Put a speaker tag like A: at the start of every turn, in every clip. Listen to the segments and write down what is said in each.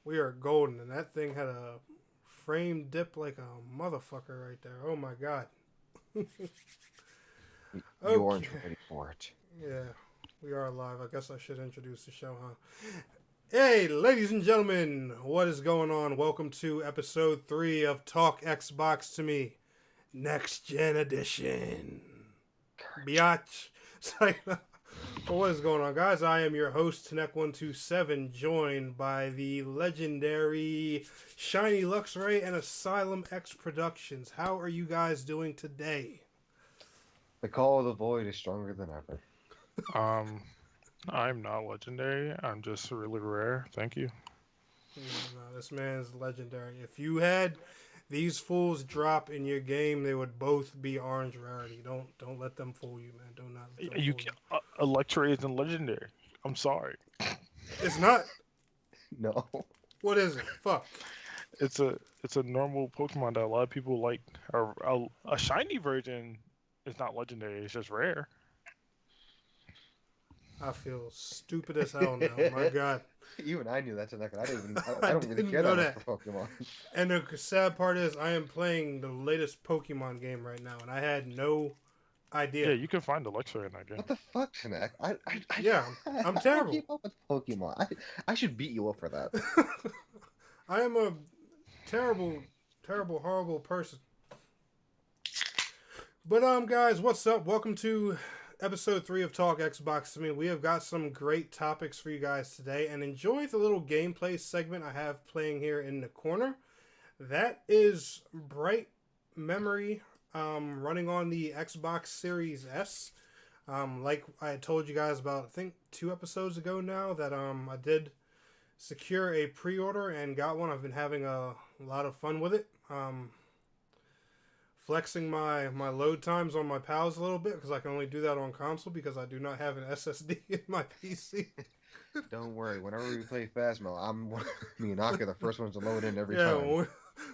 A: We are golden, and that thing had a frame dip like a motherfucker right there. Oh my god.
B: You aren't
A: Okay.
B: ready for it.
A: Yeah, we are live. I guess I should introduce the show, huh? Hey, ladies and gentlemen, what is going on? Welcome to episode 3 of Talk Xbox to Me, Next Gen Edition. Biatch. Well, what is going on, guys? I am your host, Tennek127, joined by the legendary Shiny Luxray and AsylumX Productions. How are you guys doing today?
B: The call of the void is stronger than ever.
C: I'm not legendary. I'm just really rare. Thank you.
A: No, this man's legendary. If you had these fools drop in your game, they would both be orange rarity. Don't let them fool you, man. Do not let them
C: You
A: fool
C: can, Electra isn't legendary. I'm sorry.
A: It's not.
B: No.
A: What is it? Fuck.
C: It's a normal Pokemon that a lot of people like. A shiny version is not legendary. It's just rare.
A: I feel stupid as hell now. My God.
B: Even I knew that. I don't
A: I
B: even really
A: didn't
B: care
A: know
B: that much
A: that.
B: for Pokemon.
A: And the sad part is, I am playing the latest Pokemon game right now, and I had no idea.
C: Yeah, you can find Electra in that game.
B: What the fuck, Tennek?
A: Yeah, I'm
B: I
A: terrible.
B: keep up with Pokemon. I should beat you up for that.
A: I am a terrible, horrible person. But guys, what's up? Welcome to episode 3 of Talk Xbox to Me. We have got some great topics for you guys today, and enjoy the little gameplay segment I have playing here in the corner. That is Bright Memory, running on the Xbox Series S. Like I had told you guys about, I think 2 episodes ago now, that I did secure a pre-order and got one. I've been having a lot of fun with it. Flexing my load times on my pals a little bit, because I can only do that on console because I do not have an SSD in my PC.
B: Don't worry. Whenever we play Phasmo, me and Aka are the first ones to load in every
A: Yeah,
B: time.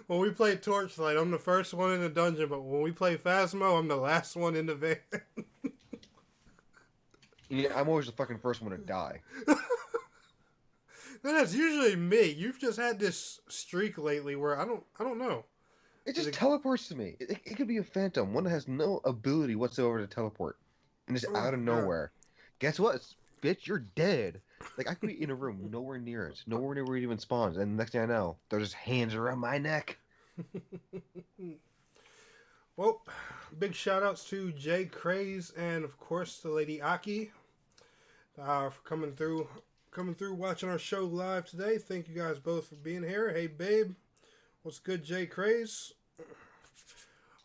A: when we play Torchlight, I'm the first one in the dungeon, but when we play Phasmo, I'm the last one in the van.
B: Yeah, I'm always the fucking first one to die.
A: That's usually me. You've just had this streak lately where I don't know.
B: It just teleports to me. It could be a phantom, one that has no ability whatsoever to teleport, and just out of nowhere. Guess what, bitch? You're dead. Like, I could be in a room, nowhere near it, nowhere near where it even spawns, and the next thing I know, there's just hands around my neck.
A: Well, big shout outs to Jay Craze and of course the Lady Aki for coming through watching our show live today. Thank you guys both for being here. Hey babe, what's good, Jay Craze?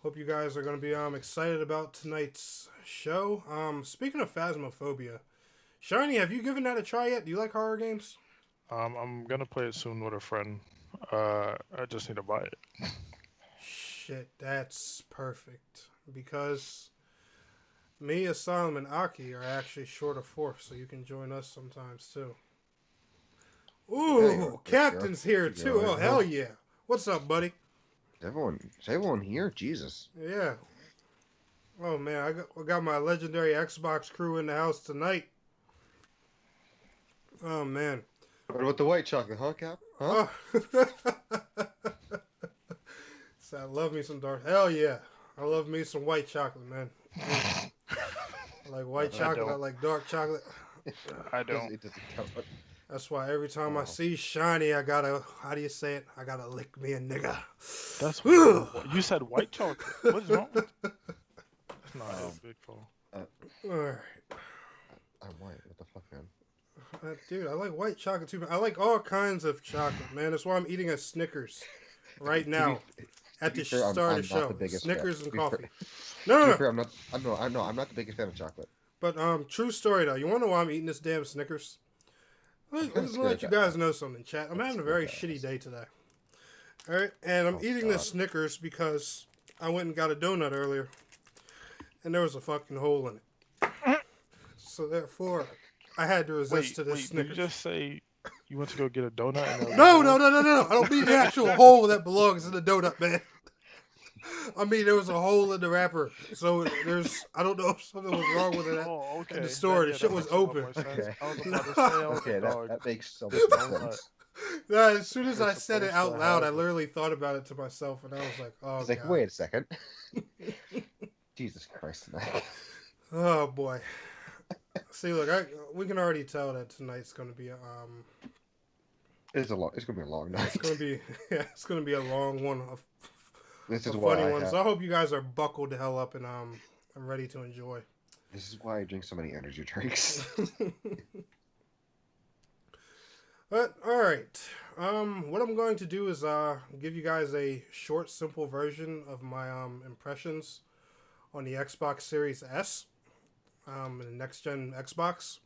A: Hope you guys are going to be excited about tonight's show. Speaking of Phasmophobia, Shiny, have you given that a try yet? Do you like horror games?
C: I'm gonna play it soon with a friend. I just need to buy it.
A: Shit, that's perfect. Because me, Asylum, and Aki are actually short of 4th, so you can join us sometimes too. Ooh, Captain's here too. Oh, hell yeah. What's up, buddy?
B: Is everyone here? Jesus.
A: Yeah. Oh, man, I got my legendary Xbox crew in the house tonight. Oh, man.
B: What about the white chocolate, huh, Cap? Huh?
A: Oh. So I love me some dark. Hell yeah. I love me some white chocolate, man. I like white chocolate. I like dark chocolate.
C: I don't.
B: It doesn't count.
A: That's why every time I see Shiny, I gotta, how do you say it? I gotta lick me a nigga.
C: That's what you said. White chocolate. What is wrong with it? It's not a big fall.
A: Alright.
B: I'm white. What the fuck, man?
A: Dude, I like white chocolate too. I like all kinds of chocolate, man. That's why I'm eating a Snickers right now at the start of the show. Snickers and coffee. No.
B: I'm not the biggest fan of chocolate.
A: But true story though. You wanna know why I'm eating this damn Snickers? Let's let you guys know something, chat. I'm having a very shitty day today. Alright, and I'm eating this Snickers because I went and got a donut earlier, and there was a fucking hole in it. So therefore, I had to resist to this Snickers.
C: Did you just say you went to go get a donut? And
A: No. I don't mean the actual hole that belongs in the donut, man. I mean, there was a hole in the wrapper, so I don't know if something was wrong with it in the store. The shit was open.
B: Okay.
C: I was about to say,
B: Okay, that makes so much sense.
A: No, as soon as I
B: That's the
A: said it
B: first
A: out loud, I
B: heard.
A: literally thought about it to myself, and I was like, "Oh
B: It's like,
A: God,
B: wait a second. Jesus Christ, man.
A: oh boy." See, look, we can already tell that tonight's going to be
B: It's gonna be a long
A: it's
B: night.
A: going to be, yeah, it's going to be a long one,
B: This
A: a
B: is
A: funny
B: why I
A: one.
B: have.
A: So I hope you guys are buckled the hell up and I'm ready to enjoy.
B: This is why I drink so many energy drinks.
A: But all right, what I'm going to do is give you guys a short, simple version of my impressions on the Xbox Series S, the next gen Xbox.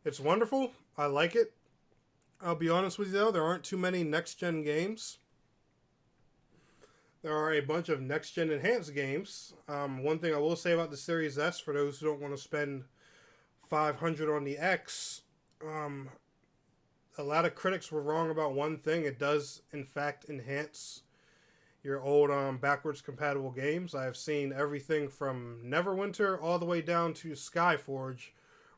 A: It's wonderful. I like it. I'll be honest with you though, there aren't too many next gen games. There are a bunch of next gen enhanced games. One thing I will say about the Series S, for those who don't want to spend $500 on the X, a lot of critics were wrong about one thing. It does, in fact, enhance your old backwards compatible games. I have seen everything from Neverwinter all the way down to Skyforge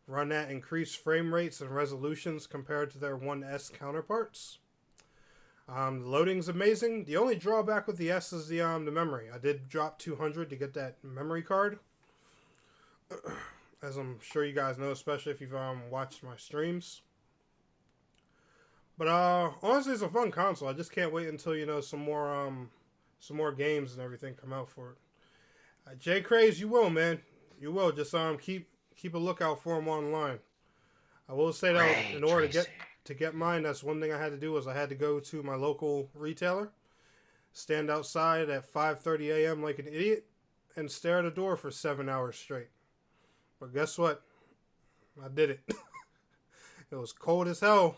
A: run at increased frame rates and resolutions compared to their 1S counterparts. The loading's amazing. The only drawback with the S is the memory. I did drop $200 to get that memory card, as I'm sure you guys know, especially if you've watched my streams. But honestly, it's a fun console. I just can't wait until some more games and everything come out for it. Jay Craze, you will, man. You will. Just keep a lookout for them online. I will say that in order to get mine, that's one thing I had to do was I had to go to my local retailer, stand outside at 5:30 a.m. like an idiot, and stare at a door for 7 hours straight. But guess what? I did it. It was cold as hell,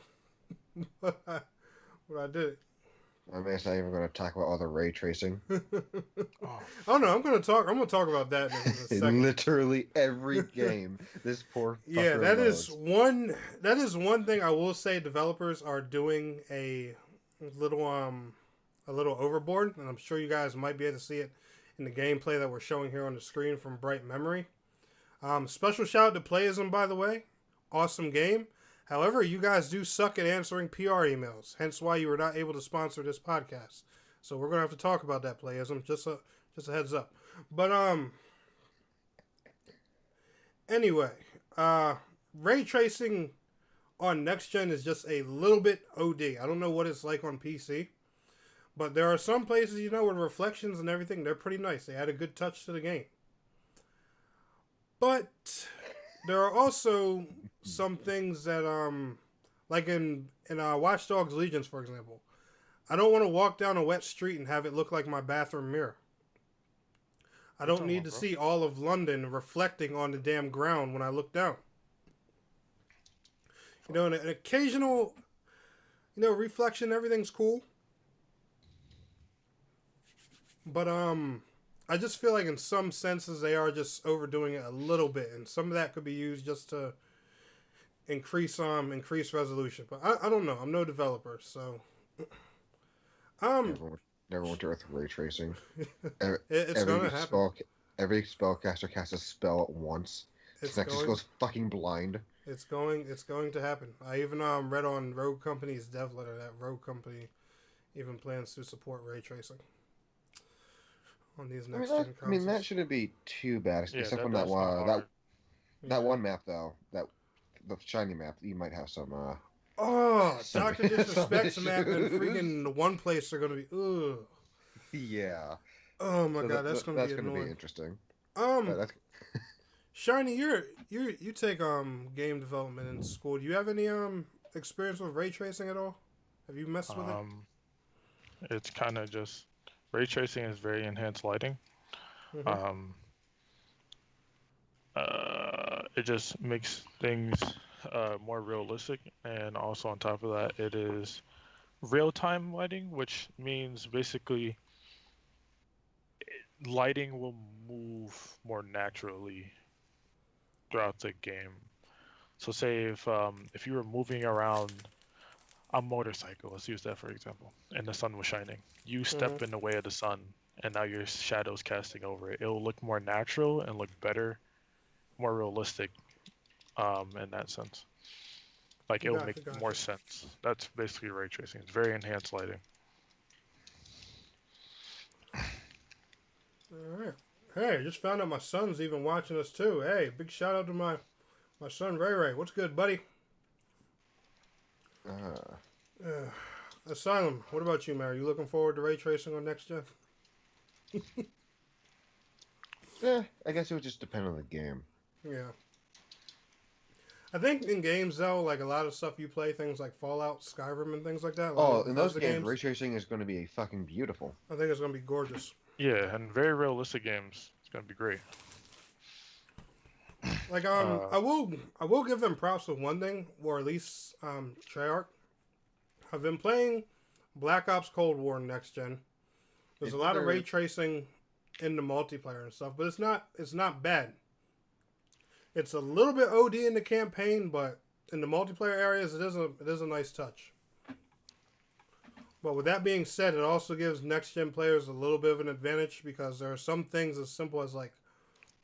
A: but I did it.
B: I mean, it's not even going to talk about all the ray tracing.
A: Oh no, I'm gonna talk about that in a second.
B: Literally every game, this poor fucker
A: Yeah, that
B: loads.
A: is one thing I will say. Developers are doing a little overboard, and I'm sure you guys might be able to see it in the gameplay that we're showing here on the screen from Bright Memory. Special shout out to Playism, by the way. Awesome game. However, you guys do suck at answering PR emails, hence why you were not able to sponsor this podcast. So we're gonna have to talk about that, Playism. Just a heads up. But anyway, ray tracing on next gen is just a little bit OD. I don't know what it's like on PC, but there are some places with reflections and everything. They're pretty nice. They add a good touch to the game. But there are also some things that like in Watch Dogs Legions, for example. I don't want to walk down a wet street and have it look like my bathroom mirror. I don't need to see all of London reflecting on the damn ground when I look down. An occasional reflection, everything's cool. But I just feel like in some senses they are just overdoing it a little bit, and some of that could be used just to increase resolution. But I don't know. I'm no developer, so
B: Never went to Earth ray tracing.
A: it's gonna happen.
B: Every spellcaster casts a spell at once. Snake just goes fucking blind.
A: It's going to happen. I even read on Rogue Company's dev letter that Rogue Company even plans to support ray tracing on these next gen consoles.
B: I mean, that shouldn't be too bad, except from that one map though. The shiny map. You might have some.
A: Dr. Disrespect's map and freaking the one place are gonna be. Ugh.
B: Yeah.
A: Oh my god, that's gonna be annoying.
B: Be interesting.
A: Shiny, you take game development in school. Do you have any experience with ray tracing at all? Have you messed with it?
C: It's kind of just ray tracing is very enhanced lighting.
A: Mm-hmm.
C: It just makes things more realistic, and also on top of that, it is real-time lighting, which means basically lighting will move more naturally throughout the game. So say if you were moving around a motorcycle, let's use that for example, and the sun was shining, you step in the way of the sun, and now your shadow's casting over it. It'll look more natural and look better, more realistic in that sense. Like it will make
A: Gotcha.
C: more sense. That's basically ray tracing. It's very enhanced lighting.
A: All right. Hey, I just found out my son's even watching us too. Hey, big shout out to my son Ray Ray. What's good, buddy? Asylum. What about you, man? Are you looking forward to ray tracing on next gen?
B: I guess it would just depend on the game.
A: Yeah. I think in games though, like a lot of stuff you play, things like Fallout, Skyrim, and things like that.
B: In those games, ray tracing is going to be fucking beautiful.
A: I think it's going to be gorgeous.
C: Yeah, and very realistic games. It's gonna be great.
A: Like I will give them props with one thing, or at least Treyarch. I've been playing Black Ops Cold War next gen. There's a lot of ray tracing in the multiplayer and stuff, but it's not bad. It's a little bit OD in the campaign, but in the multiplayer areas, it is a nice touch. But with that being said, it also gives next gen players a little bit of an advantage because there are some things as simple as like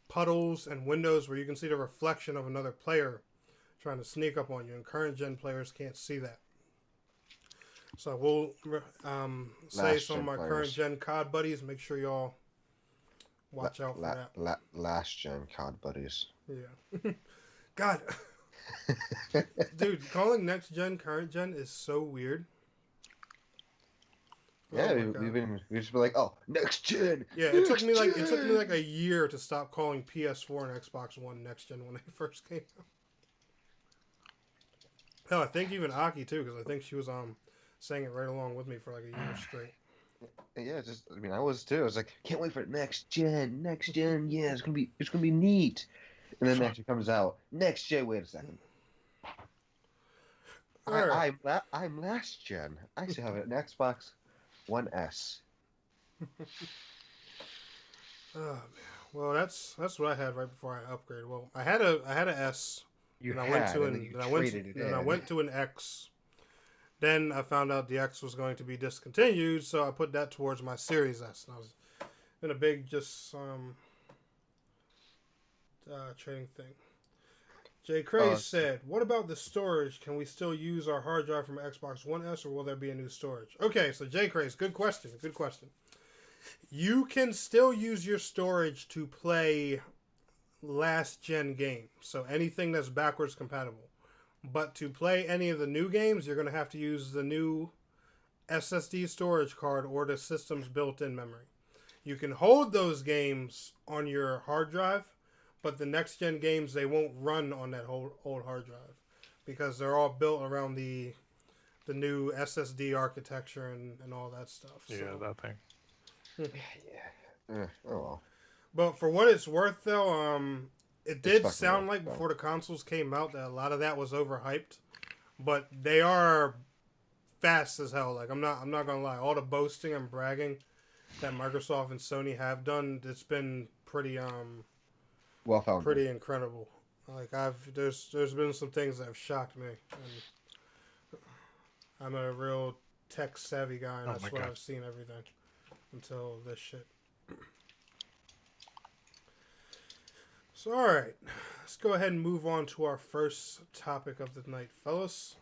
A: puddles and windows where you can see the reflection of another player trying to sneak up on you, and current gen players can't see that. So we'll say some of my current gen COD buddies, make sure y'all watch out for that.
B: Last gen COD buddies.
A: Yeah. God. Dude, calling next gen current gen is so weird.
B: Yeah, we've just been like, oh, next gen.
A: Yeah, it took me like a year to stop calling PS4 and Xbox One next gen when they first came out. Hell, I think even Aki too, because I think she was saying it right along with me for like a year straight.
B: Yeah, I was too. I was like, can't wait for next gen. Yeah, it's gonna be neat. And then next gen comes out. Next gen. Wait a second.
A: Right.
B: I'm last gen. I still have an Xbox One S.
A: Oh man. Well, that's what I had right before I upgraded. Well, I had a S. I went to an X. Then I found out the X was going to be discontinued, so I put that towards my Series S. And I was in a big trading thing. Jay Craze said, "What about the storage? Can we still use our hard drive from Xbox One S, or will there be a new storage?" Okay, so Jay Craze, good question. You can still use your storage to play last gen games, so anything that's backwards compatible. But to play any of the new games, you're going to have to use the new SSD storage card or the system's built-in memory. You can hold those games on your hard drive, but the next gen games, they won't run on that old hard drive because they're all built around the new SSD architecture and all that stuff.
C: Yeah,
A: so.
C: That thing.
B: Oh well.
A: But for what it's worth, though, it did sound like before the consoles came out that a lot of that was overhyped. But they are fast as hell. Like I'm not gonna lie. All the boasting and bragging that Microsoft and Sony have done, it's been pretty
B: well-founded.
A: Pretty incredible. Like there's been some things that have shocked me. And I'm a real tech savvy guy, and that's why I've seen everything until this shit. So, alright. Let's go ahead and move on to our first topic of the night, fellas.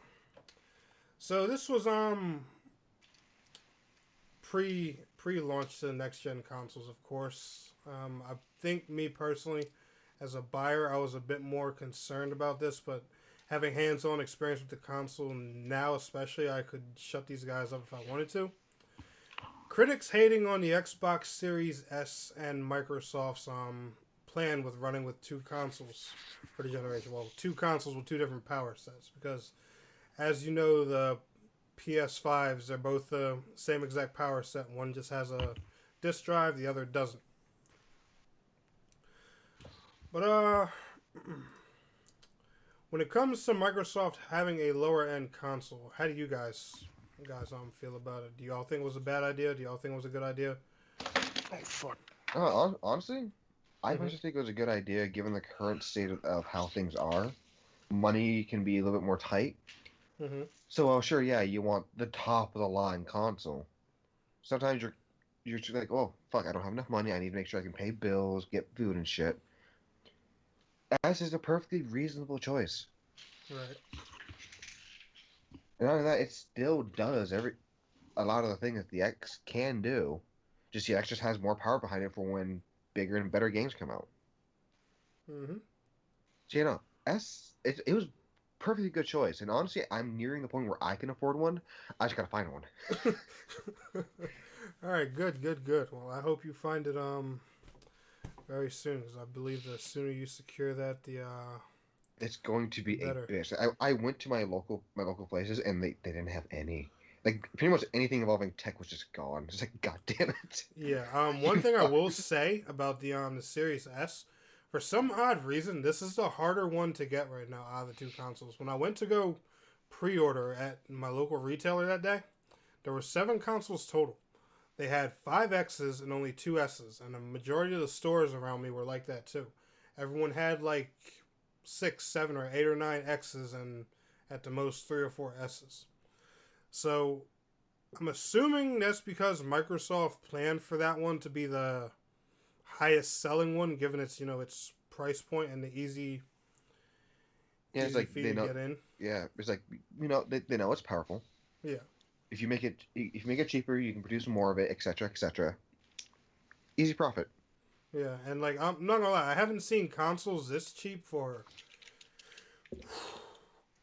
A: So, this was pre-launch to the next-gen consoles, of course. I think, me personally, as a buyer, I was a bit more concerned about this, but having hands-on experience with the console now especially, I could shut these guys up if I wanted to. Critics hating on the Xbox Series S and Microsoft's plan with running with two consoles for the generation. Well, two consoles with two different power sets, because as you know, the PS5s, they're both the same exact power set. One just has a disk drive, the other doesn't. But when it comes to Microsoft having a lower end console, how do you guys feel about it? Do y'all think it was a bad idea? Do y'all think it was a good idea?
C: Oh fuck.
B: Honestly, I personally think it was a good idea given the current state of how things are. Money can be a little bit more tight.
A: Mm-hmm.
B: So, sure, yeah, you want the top of the line console. Sometimes you're just like, oh, fuck, I don't have enough money. I need to make sure I can pay bills, get food and shit. S is a perfectly reasonable choice.
A: Right.
B: And other than that, it still does a lot of the things that the X can do. Just the X just has more power behind it for when bigger and better games come out.
A: Mm-hmm.
B: So it was perfectly good choice. And honestly, I'm nearing the point where I can afford one. I just gotta find one.
A: All right, good, good, good. Well, I hope you find it very soon, because I believe the sooner you secure that, the
B: It's going to be a
A: better.
B: bitch. I went to my local places and they didn't have any. Like pretty much anything involving tech was just gone. It's like, God damn it.
A: Yeah. One
B: You
A: thing I
B: fuck.
A: will say about the Series S, for some odd reason, this is the harder one to get right now out of the two consoles. When I went to go pre-order at my local retailer that day, there were 7 consoles total. They had 5 X's and only 2 S's, and the majority of the stores around me were like that too. Everyone had like 6, 7, or 8 or 9 X's and at the most 3 or 4 S's. So I'm assuming that's because Microsoft planned for that one to be the highest selling one, given its price point and the
B: Yeah, it's
A: easy
B: like
A: fee
B: they
A: to
B: know.
A: get in.
B: Yeah, it's like they know it's powerful.
A: Yeah,
B: If you make it cheaper, you can produce more of it, etc., etc. Easy profit.
A: yeah, and like I'm not gonna lie, I haven't seen consoles this cheap for.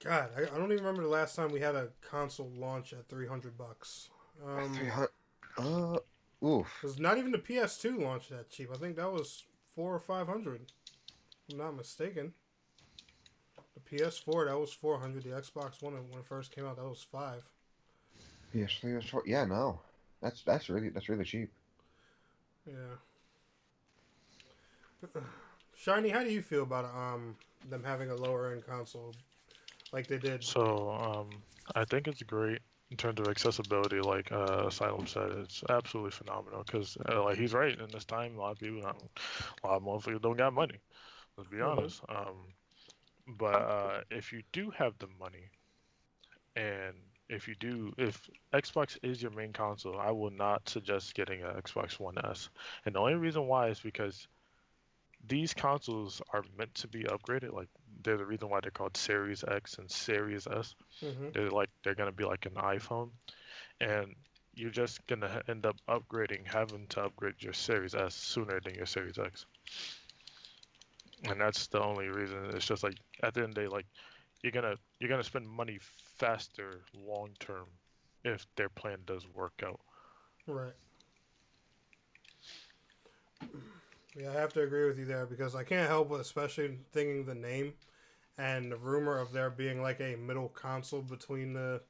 A: God, I don't even remember the last time we had a console launch at $300.
B: 300. Oof.
A: Because not even the PS2 launched that cheap. I think that was 400 or 500. If I'm not mistaken. The PS4 that was 400. The Xbox One when it first came out that was 5.
B: PS3 was short. Yeah, no, that's really cheap.
A: Yeah. Shiny, how do you feel about them having a lower end console like they did?
C: So I think it's great in terms of accessibility. Like Asylum said, it's absolutely phenomenal because like he's right. In this time, a lot of people, a lot of motherfuckers don't got money. Let's be
A: Mm-hmm.
C: honest. But if you do have the money, and if Xbox is your main console, I will not suggest getting an Xbox One S. And the only reason why is because these consoles are meant to be upgraded. Like they're the reason why they're called Series X and Series S.
A: Mm-hmm.
C: They're gonna be like an iPhone, and you're just gonna end up having to upgrade your Series S sooner than your Series X. And that's the only reason. It's just like at the end of the day, like you're gonna spend money faster long term if their plan does work out.
A: Right. Yeah, I have to agree with you there because I can't help but especially thinking the name and the rumor of there being like a middle console between the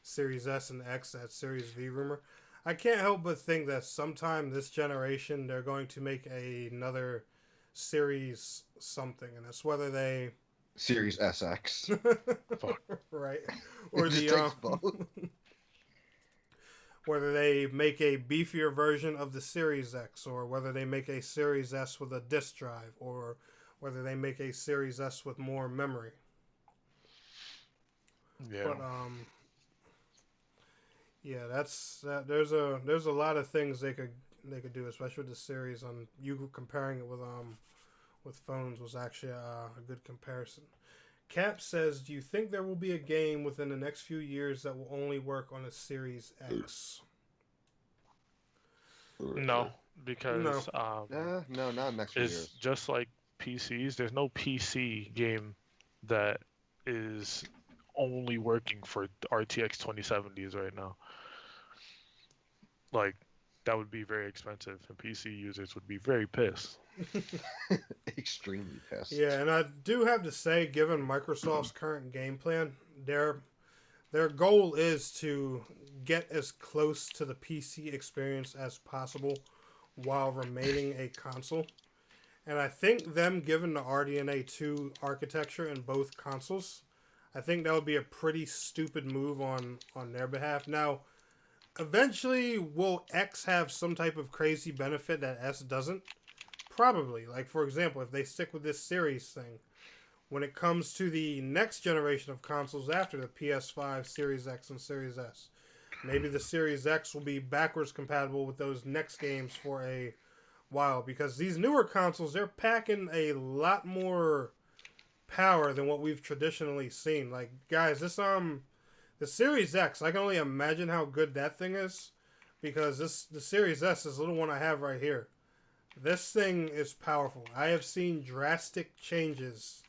A: Series S and X, that Series V rumor. I can't help but think that sometime this generation they're going to make another Series something, and that's whether they
B: Series SX.
C: Fuck.
A: right
B: It
A: or
B: just
A: the
B: takes both.
A: whether they make a beefier version of the Series X, or whether they make a Series S with a disk drive, or whether they make a Series S with more memory.
C: Yeah.
A: But yeah, that's that. There's a lot of things they could do, especially with the series. On you comparing it with phones was actually a good comparison. Cap says, "Do you think there will be a game within the next few years that will only work on a Series X?"
C: No,
A: No.
C: because
B: No, not next few
C: it's
B: years.
C: just like PCs. There's no PC game that is only working for RTX 2070s right now. Like that would be very expensive, and PC users would be very pissed.
B: Extremely pissed.
A: Yeah, and I do have to say, given Microsoft's current game plan, their goal is to get as close to the PC experience as possible while remaining a console. And I think them giving the RDNA 2 architecture in both consoles, I think that would be a pretty stupid move on their behalf. Now, eventually, will X have some type of crazy benefit that S doesn't? Probably. Like, for example, if they stick with this series thing, when it comes to the next generation of consoles after the PS5, Series X, and Series S, maybe the Series X will be backwards compatible with those next games for a while, because these newer consoles, they're packing a lot more power than what we've traditionally seen. Like, guys, The Series X, I can only imagine how good that thing is, because the Series S, this little one I have right here, this thing is powerful. I have seen drastic changes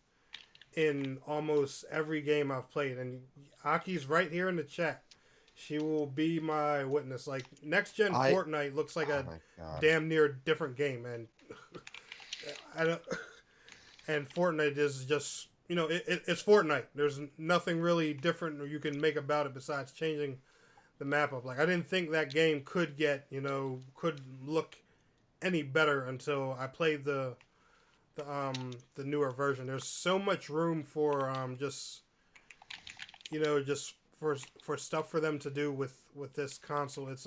A: in almost every game I've played, and Aki's right here in the chat. She will be my witness. Like, next gen Fortnite looks like a damn near different game, and I don't. And Fortnite is just, it's Fortnite. There's nothing really different you can make about it besides changing the map up. Like, I didn't think that game could could look any better until I played the newer version. There's so much room for just for stuff for them to do with this console. It's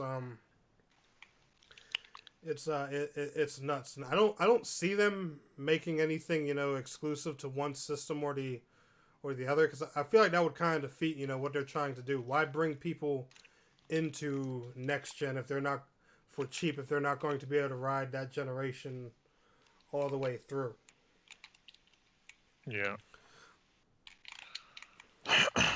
A: nuts. And I don't see them making anything exclusive to one system or the other, because I feel like that would kind of defeat what they're trying to do. Why bring people into next gen if they're not for cheap, if they're not going to be able to ride that generation all the way through?
C: Yeah.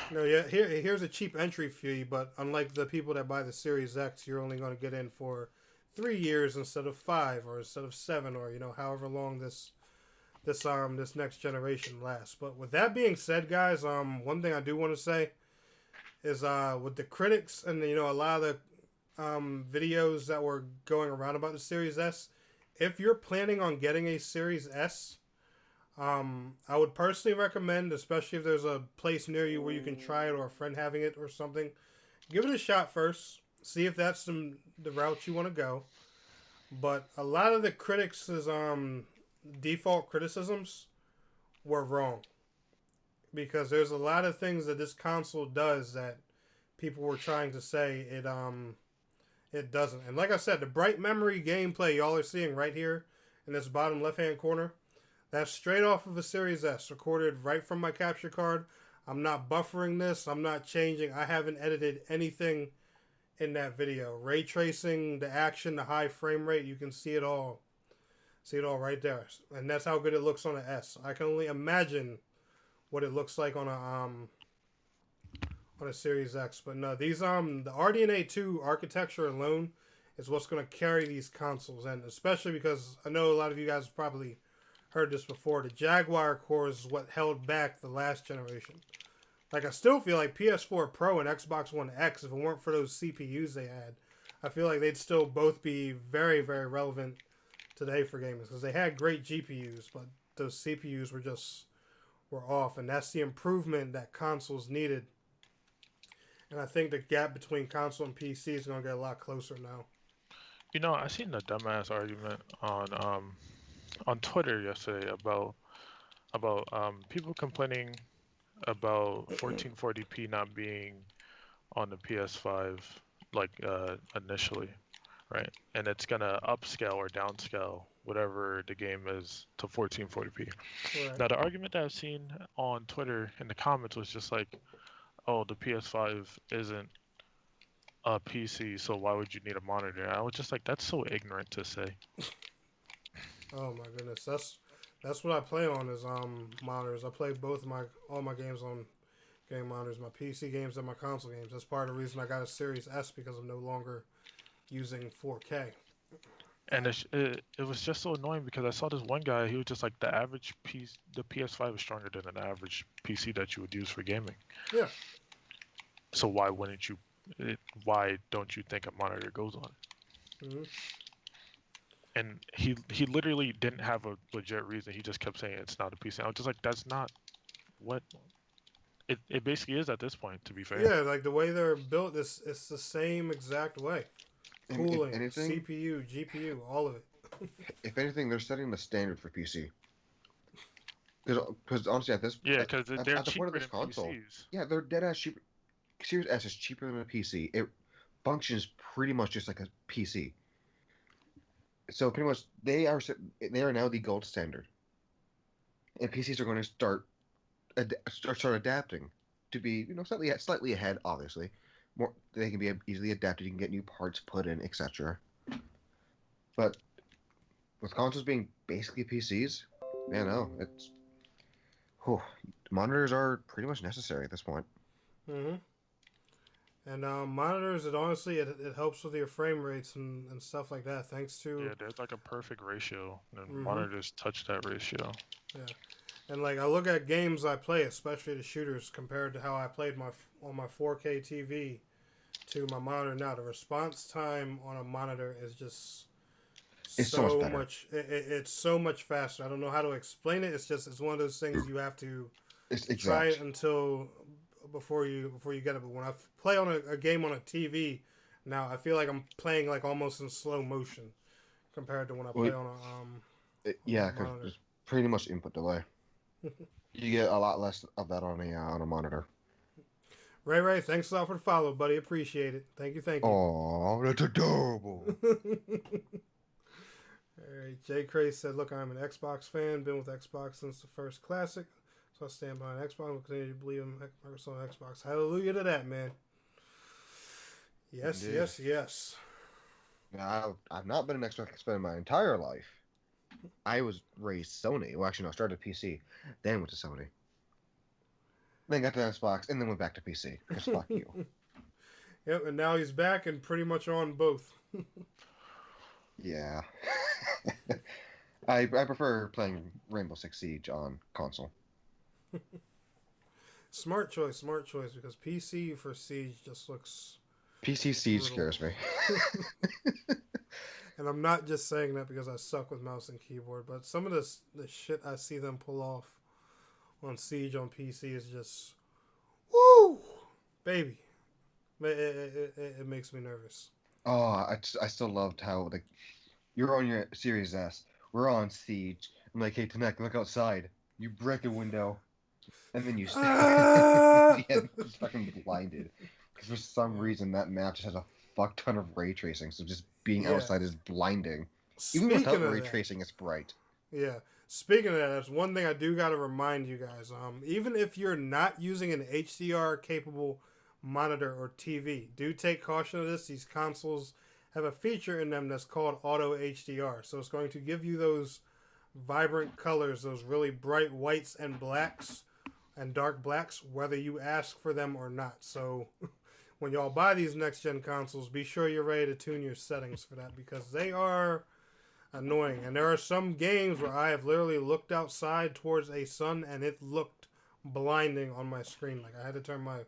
A: Here's a cheap entry fee, but unlike the people that buy the Series X, you're only going to get in for 3 years instead of 5, or instead of 7, or however long this next generation lasts. But with that being said, guys, one thing I do want to say is with the critics and a lot of the videos that were going around about the Series S, if you're planning on getting a Series S, I would personally recommend, especially if there's a place near you where you can try it, or a friend having it or something, give it a shot first. See if that's the route you want to go. But a lot of the critics' default criticisms were wrong, because there's a lot of things that this console does that people were trying to say it doesn't. And like I said, the bright memory gameplay y'all are seeing right here in this bottom left hand corner, that's straight off of a Series S, recorded right from my capture card. I'm not buffering this. I'm not changing. I haven't edited anything in that video. Ray tracing, the action, the high frame rate, you can see it all. See it all right there. And that's how good it looks on an S. I can only imagine what it looks like on a Series X. But no, these the RDNA 2 architecture alone is what's going to carry these consoles, and especially because I know a lot of you guys have probably heard this before, the Jaguar core is what held back the last generation. Like, I still feel like PS4 Pro and Xbox One X, if it weren't for those CPUs they had, I feel like they'd still both be very, very relevant today for gamers, because they had great GPUs, but those CPUs were off, and that's the improvement that consoles needed. And I think the gap between console and PC is going to get a lot closer now.
C: I seen a dumbass argument on Twitter yesterday about people complaining about 1440p not being on the PS5 initially, right? And it's gonna upscale or downscale whatever the game is to 1440p.
A: Right.
C: Now the argument that I've seen on Twitter in the comments was just like, oh, the PS5 isn't a PC, so why would you need a monitor? And I was just like, that's so ignorant to say.
A: Oh my goodness, that's what I play on is monitors. I play all my games on game monitors, my PC games and my console games. That's part of the reason I got a Series S, because I'm no longer using 4K.
C: And it was just so annoying, because I saw this one guy, he was just like, the PS5 is stronger than an average PC that you would use for gaming.
A: Yeah.
C: So why don't you think a monitor goes on it?
A: Mm-hmm.
C: And he literally didn't have a legit reason. He just kept saying it's not a PC. I was just like, that's not what it basically is at this point, to be fair.
A: Yeah, like the way they're built, it's the same exact way. Cooling,
B: anything,
A: CPU, GPU, all of it.
B: If anything, they're setting the standard for PC. Because honestly, at this
C: because they're
B: at the
C: cheaper
B: point of this
C: than
B: console,
C: PCs.
B: yeah, they're dead ass cheaper. Series S is cheaper than a PC. It functions pretty much just like a PC. So pretty much they are now the gold standard, and PCs are going to start adapting to be slightly ahead. Obviously, more they can be easily adapted. You can get new parts put in, etc. But with consoles being basically PCs, monitors are pretty much necessary at this point.
A: Mm-hmm. And monitors, it helps with your frame rates and stuff like that. Thanks to
C: Yeah, there's like a perfect ratio, and
A: mm-hmm.
C: monitors touch that ratio.
A: Yeah, and like I look at games I play, especially the shooters, compared to how I played on my 4K TV to my monitor now. The response time on a monitor is just
B: It's so much
A: so
B: better.
A: much. It's so much faster. I don't know how to explain it. It's one of those things you have to
B: It's
A: try it
B: exact.
A: until before you get it. But when I play on a game on a TV now, I feel like I'm playing like almost in slow motion compared to when I play
B: Well,
A: on
B: yeah,
A: a
B: because
A: monitor.
B: there's pretty much input delay. You get a lot less of that on a monitor.
A: Ray, thanks a lot for the follow, buddy. Appreciate it. Thank you.
B: Oh, that's adorable.
A: Alright, Jay Cray said, "Look, I'm an Xbox fan. Been with Xbox since the first classic, so I stand behind Xbox. Will continue to believe in Microsoft and Xbox. Hallelujah to that, man." Yes,
B: Indeed.
A: yes.
B: Now, I've not been an Xbox fan my entire life. I was raised Sony. Well, actually, no, I started PC, then went to Sony. Then got to Xbox, and then went back to PC. Because fuck you.
A: Yep, and now he's back and pretty much on both.
B: Yeah. I prefer playing Rainbow Six Siege on console.
A: Smart choice, because PC for Siege just looks
B: PC Siege
A: brutal.
B: scares me.
A: And I'm not just saying that because I suck with mouse and keyboard, but some of the shit I see them pull off on Siege on PC is just, woo, baby. It makes me nervous.
B: Oh, I still loved how like you're on your Series S, we're on Siege. I'm like, hey Tennek, look outside. You break a window, and then you yeah, just fucking blinded. Because for some reason that map just has a fuck ton of ray tracing, so just being outside is blinding. Even without ray tracing, it's bright.
A: Yeah. Speaking of that, that's one thing I do got to remind you guys. Even if you're not using an HDR capable monitor or TV, do take caution of this. These consoles have a feature in them that's called Auto HDR. So it's going to give you those vibrant colors, those really bright whites and blacks and dark blacks, whether you ask for them or not. So when y'all buy these next gen consoles, be sure you're ready to tune your settings for that, because they are annoying. And there are some games where I have literally looked outside towards a sun and it looked blinding on my screen. Like I had to turn my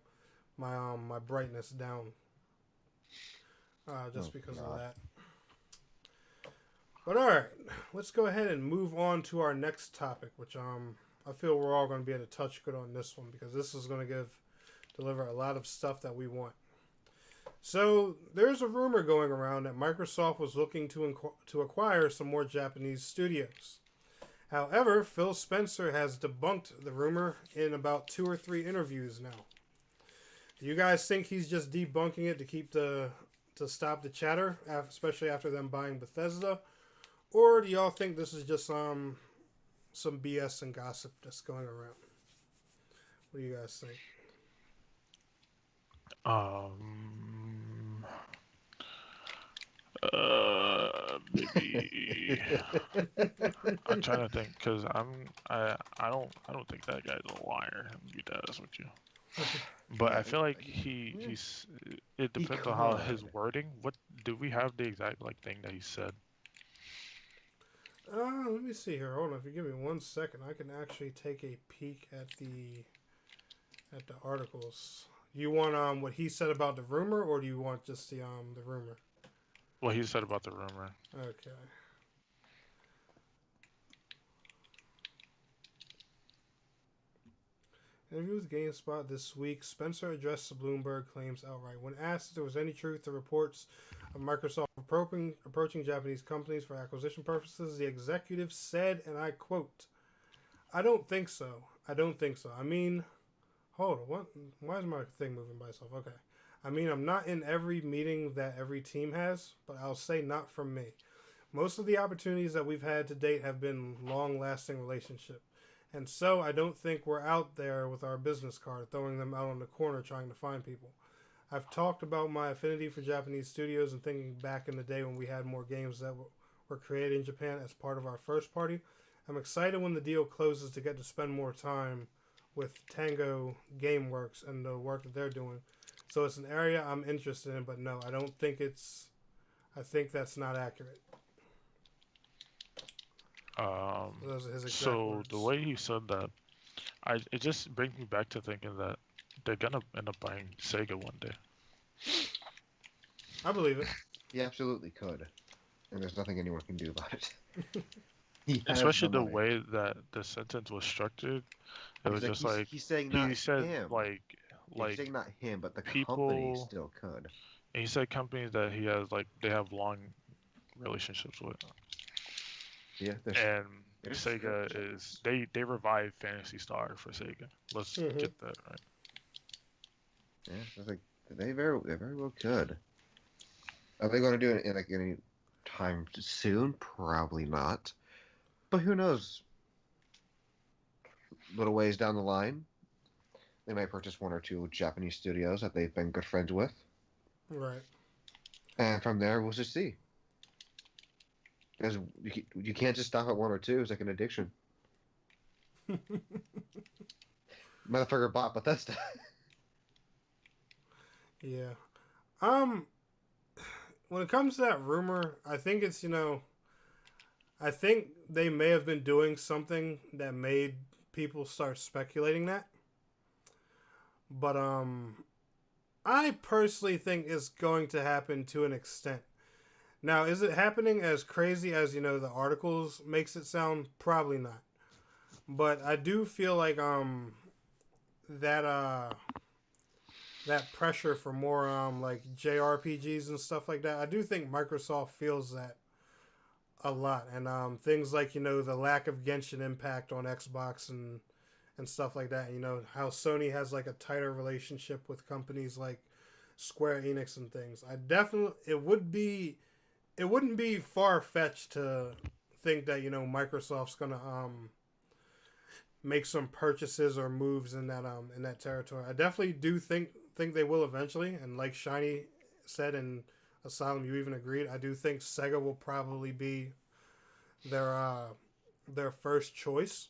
A: brightness down just because of that. But all right, let's go ahead and move on to our next topic, which I feel we're all going to be able to touch good on this one, because this is going to deliver a lot of stuff that we want. So there's a rumor going around that Microsoft was looking to acquire some more Japanese studios. However, Phil Spencer has debunked the rumor in about 2 or 3 interviews now. Do you guys think he's just debunking it to stop the chatter, especially after them buying Bethesda, or do y'all think this is just some BS and gossip that's going around? What do you guys think?
C: Maybe. I'm trying to think, because I don't think that guy's a liar. I'm gonna be honest with you. But I feel like he's. It depends on how his wording. What do we have the exact thing that he said?
A: Let me see here. Hold on. If you give me 1 second, I can actually take a peek at the articles. You want what he said about the rumor, or do you want just the rumor?
C: What he said about the rumor.
A: Okay. Interview with GameSpot this week, Spencer addressed the Bloomberg claims outright. When asked if there was any truth to reports of Microsoft approaching Japanese companies for acquisition purposes, the executive said, and I quote, "I don't think so. I mean, hold on. What? Why is my thing moving by itself? Okay. I mean, I'm not in every meeting that every team has, but I'll say not from me. Most of the opportunities that we've had to date have been long-lasting relationships. And so I don't think we're out there with our business card, throwing them out on the corner trying to find people. I've talked about my affinity for Japanese studios and thinking back in the day when we had more games that were created in Japan as part of our first party. I'm excited when the deal closes to get to spend more time with Tango Gameworks and the work that they're doing. So it's an area I'm interested in, but no, I don't think it's. I think that's not accurate. Those are his exact
C: So
A: words.
C: the way he said that, it just brings me back to thinking that they're gonna end up buying Sega one day.
A: I believe it.
B: He absolutely could, and there's nothing anyone can do about it. He has
C: Especially
B: the
C: the
B: money.
C: way that the sentence was structured. It was just like
B: He's saying not
C: he said
B: him. Yeah, he's
C: like
B: saying not him, but the company
C: people.
B: still could.
C: And he said companies that he has they have long relationships with.
B: Yeah,
C: And
B: there's
C: Sega is they revived Fantasy Star for Sega. Let's get that right.
B: Yeah, I was like they very well could. Are they going to do it in like any time soon? Probably not. But who knows? Little ways down the line, they might purchase one or two Japanese studios that they've been good friends with,
A: Right.
B: and from there we'll just see. Because you can't just stop at one or two. It's like an addiction. Motherfucker bought Bethesda.
A: Yeah. When it comes to that rumor, I think it's I think they may have been doing something that made people start speculating that. But I personally think it's going to happen to an extent. Now, is it happening as crazy as the articles makes it sound? Probably not. But I do feel like that that pressure for more like JRPGs and stuff like that. I do think Microsoft feels that a lot, and things like the lack of Genshin Impact on Xbox and stuff like that. How Sony has like a tighter relationship with companies like Square Enix and things. It wouldn't be far fetched to think that Microsoft's gonna make some purchases or moves in that territory. I definitely do think they will eventually, and like Shiny said in Asylum, you even agreed. I do think Sega will probably be their first choice.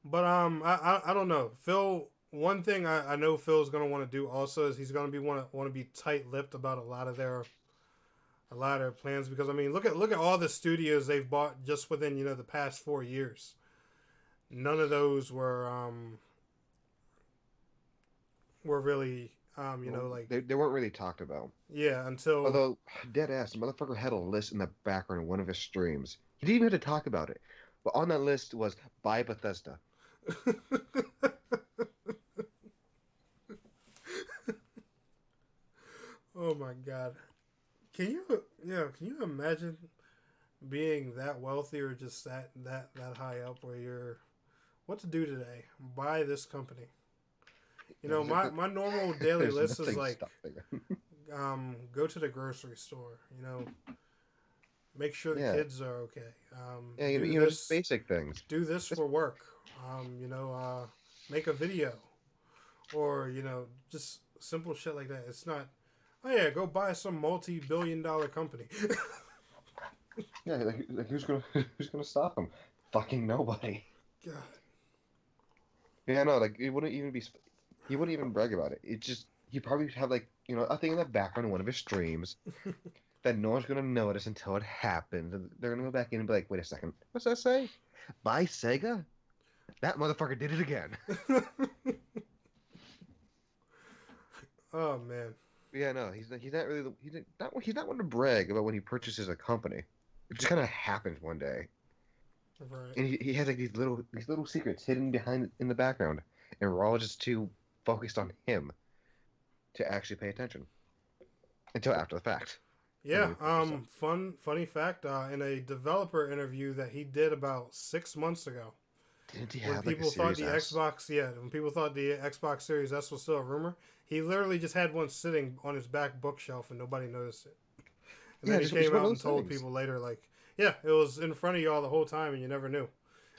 A: But I don't know. Phil, one thing I know Phil's gonna want to do also is he's gonna want to be tight lipped about a lot of their plans, because I mean look at all the studios they've bought just within the past 4 years. None of those were really like
B: they weren't really talked about.
A: yeah, until
B: Although dead ass, the motherfucker had a list in the background of one of his streams. He didn't even have to talk about it, but on that list was buy Bethesda.
A: oh my god. Can you imagine being that wealthy or just that high up where you're what to do today? Buy this company. My normal daily
B: There's
A: list is
B: nothing
A: like go to the grocery store, make sure the
B: Yeah.
A: kids are okay.
B: Yeah,
A: Do
B: just
A: this
B: basic things.
A: do this for work. Make a video or just simple shit like that. It's not oh yeah, go buy some multi-billion-dollar company.
B: Yeah, like who's gonna stop him? Fucking nobody.
A: God.
B: Yeah, no, like it wouldn't even be. He wouldn't even brag about it. It just he probably have like a thing in the background of one of his streams that no one's gonna notice until it happens. And they're gonna go back in and be like, wait a second, what's that say? Buy Sega? That motherfucker did it again.
A: oh man.
B: Yeah, no, he's not really he's not one to brag about when he purchases a company. It just kind of happens one day,
A: Right.
B: and he has like these little secrets hidden behind in the background, and we're all just too focused on him to actually pay attention until after the fact.
A: Yeah. Funny fact. In a developer interview that he did about 6 months ago,
B: Didn't he
A: when
B: have like a
A: people thought
B: Series
A: the
B: S?
A: Xbox, yeah, when people thought the Xbox Series S was still a rumor, he literally just had one sitting on his back bookshelf and nobody noticed it. And
B: Yeah,
A: then he
B: it's
A: came
B: one of
A: out and
B: those
A: told
B: things.
A: people later, like, yeah, it was in front of y'all the whole time and you never knew.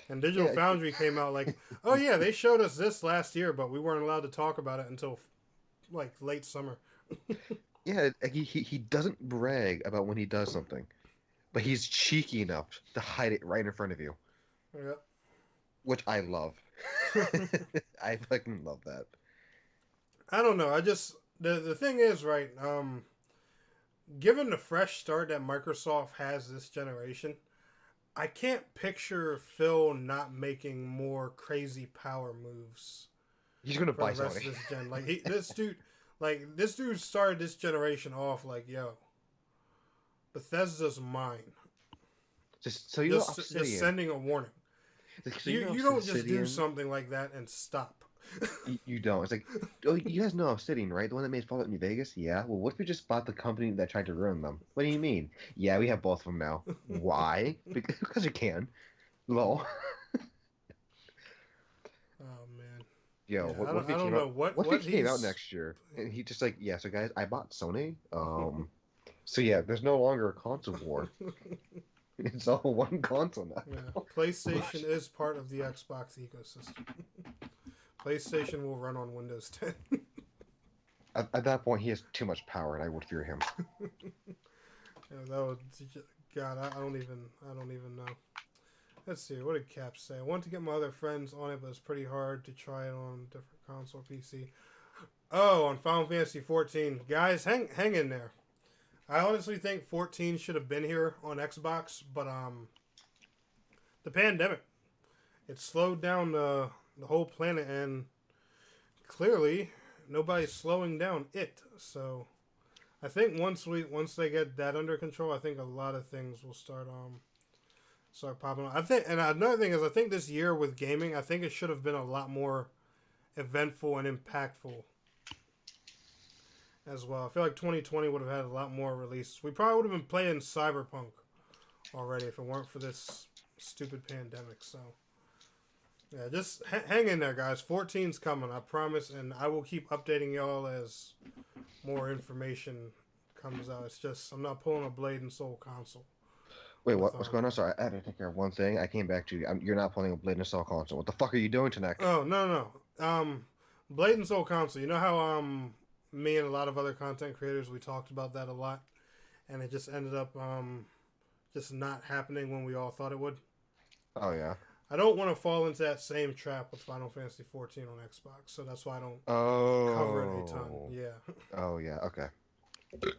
A: And Digital
B: Yeah,
A: Foundry came out like, oh yeah, they showed us this last year, but we weren't allowed to talk about it until like late summer.
B: yeah, like he doesn't brag about when he does something, but he's cheeky enough to hide it right in front of you,
A: Yeah.
B: which I love. I fucking love that.
A: I don't know. I just the thing is, right? Given the fresh start that Microsoft has this generation, I can't picture Phil not making more crazy power moves
B: He's gonna
A: for
B: buy
A: the rest of
B: Sony.
A: this gen. This dude started this generation off like, yo, Bethesda's mine.
B: Just so you know,
A: Just sending a warning.
B: Like, so
A: You don't just do something like that and stop.
B: You don't. It's like, oh, you guys know Obsidian, right? The one that made Fallout New Vegas? Yeah. Well, what if we just bought the company that tried to ruin them? What do you mean? Yeah, we have both of them now. Why? Because you can. Lol.
A: Oh man.
B: Yo,
A: Yeah,
B: what if he
A: I don't
B: came
A: know
B: out?
A: what
B: What if he came out
A: he's.
B: next year and he just like, yeah, so guys, I bought Sony. So yeah, there's no longer a console war. It's all one console now.
A: Yeah, PlayStation is part of the Xbox ecosystem. PlayStation will run on Windows 10.
B: At that point, he has too much power, and I would fear him.
A: Yeah, that would, God, I don't even know. Let's see, what did Cap say? I want to get my other friends on it, but it's pretty hard to try it on different console PC. Oh, on Final Fantasy 14. Guys, hang in there. I honestly think 14 should have been here on Xbox, but the pandemic, it slowed down the whole planet, and clearly nobody's slowing down it. So I think once they get that under control, I think a lot of things will start popping up. I think, and another thing is, I think this year with gaming, I think it should have been a lot more eventful and impactful as well. I feel like 2020 would have had a lot more releases. We probably would have been playing Cyberpunk already if it weren't for this stupid pandemic. So yeah, just hang in there, guys. 14's coming, I promise, and I will keep updating y'all as more information comes out. It's just I'm not pulling a Blade and Soul console.
B: Wait, what's going on? Sorry, I had to take care of one thing. I came back to you. You're not playing a Blade and Assault console. What the fuck are you doing tonight?
A: Oh no. Blade and Soul console. You know how me and a lot of other content creators, we talked about that a lot, and it just ended up just not happening when we all thought it would.
B: Oh yeah.
A: I don't want to fall into that same trap with Final Fantasy 14 on Xbox, so that's why I don't cover it a ton. Yeah.
B: Oh yeah. Okay.
A: Okay.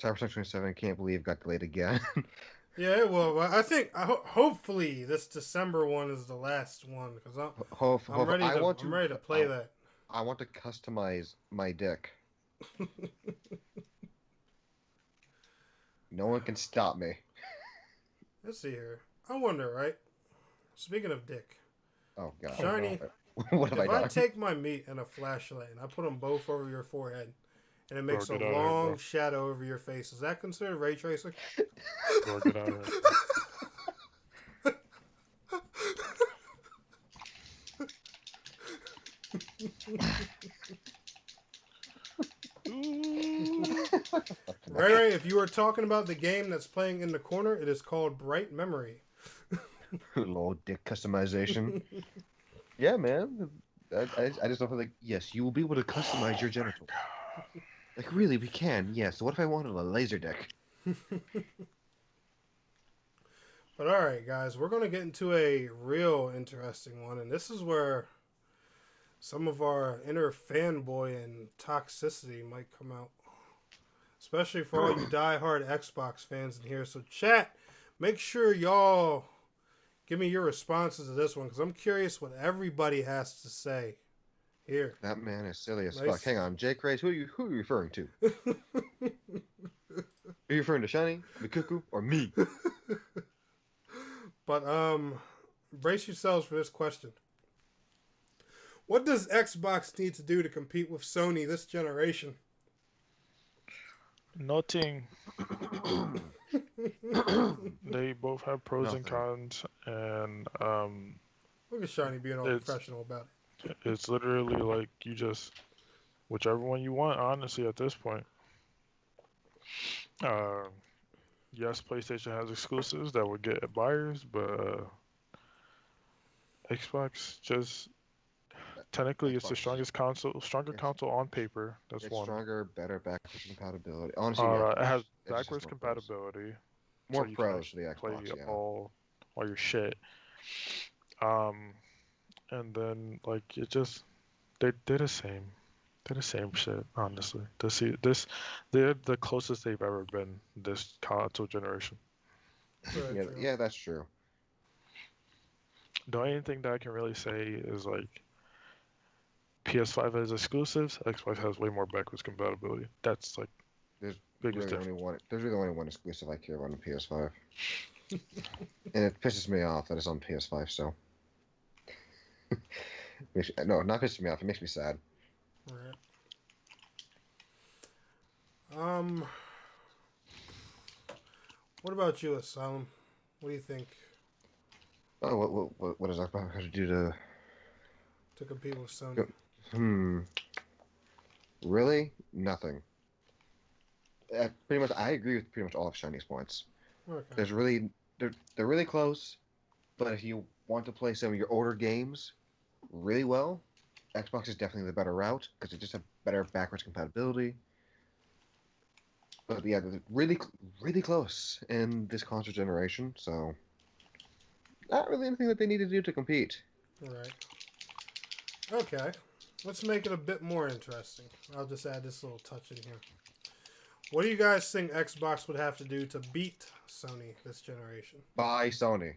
B: Cyberpunk 27, can't believe got delayed again.
A: Yeah, well, I think hopefully this December one is the last one because I'm ready to play that.
B: I want to customize my dick. No one can stop me.
A: Let's see here. I wonder, right? Speaking of dick.
B: Oh god.
A: Shiny.
B: What have I done?
A: If I take my meat and a flashlight and I put them both over your forehead, and it makes a long shadow over your face, is that considered ray tracing?
C: Bro, get out of
A: Ray, if you were talking about the game that's playing in the corner, it is called Bright Memory.
B: Little dick customization. Yeah, man. I just don't feel like, yes, you will be able to customize your genitals. Like, really, we can. Yeah, so what if I wanted a laser dick?
A: But alright, guys, we're going to get into a real interesting one, and this is where some of our inner fanboy and toxicity might come out. Especially for all you diehard Xbox fans in here. So, chat, make sure y'all give me your responses to this one, because I'm curious what everybody has to say. Here.
B: That man is silly as fuck. Hang on, Jake Race, who are you referring to? Are you referring to Shiny, the Cuckoo, or me?
A: But brace yourselves for this question. What does Xbox need to do to compete with Sony this generation?
C: Nothing. They both have pros and cons, and
A: look at Shiny being all professional about it.
C: It's literally like you just whichever one you want, honestly, at this point. Yes, PlayStation has exclusives that would get buyers, but Xbox just technically it's the strongest console, console on paper. That's one.
B: Stronger, better backwards compatibility. Honestly,
C: it has backwards compatibility.
B: More pros for the Xbox.
C: Play all your shit. and then like it just they're the same. They're the same shit, honestly. They're the closest they've ever been this console generation.
A: Very
B: Yeah,
A: true.
B: yeah, that's true.
C: The only thing that I can really say is like PS5 has exclusives, Xbox has way more backwards compatibility. That's like
B: There's
C: biggest
B: really only
C: difference.
B: one. There's really only one exclusive I care about on PS5, and it pisses me off that it's on PS5 still. No, not pisses me off. It makes me sad.
A: Right. What about you, Asylum? What do you think
B: Oh, what does Xbox have to do
A: to compete with Sony?
B: to? Really? Nothing. Pretty much, I agree with pretty much all of Shiny's points.
A: Okay.
B: They're really close, but if you want to play some of your older games really well, Xbox is definitely the better route because they just have better backwards compatibility. But yeah, they're really close in this console generation, so not really anything that they need to do to compete.
A: Right. Okay. Let's make it a bit more interesting. I'll just add this little touch in here. What do you guys think Xbox would have to do to beat Sony this generation?
B: Buy Sony.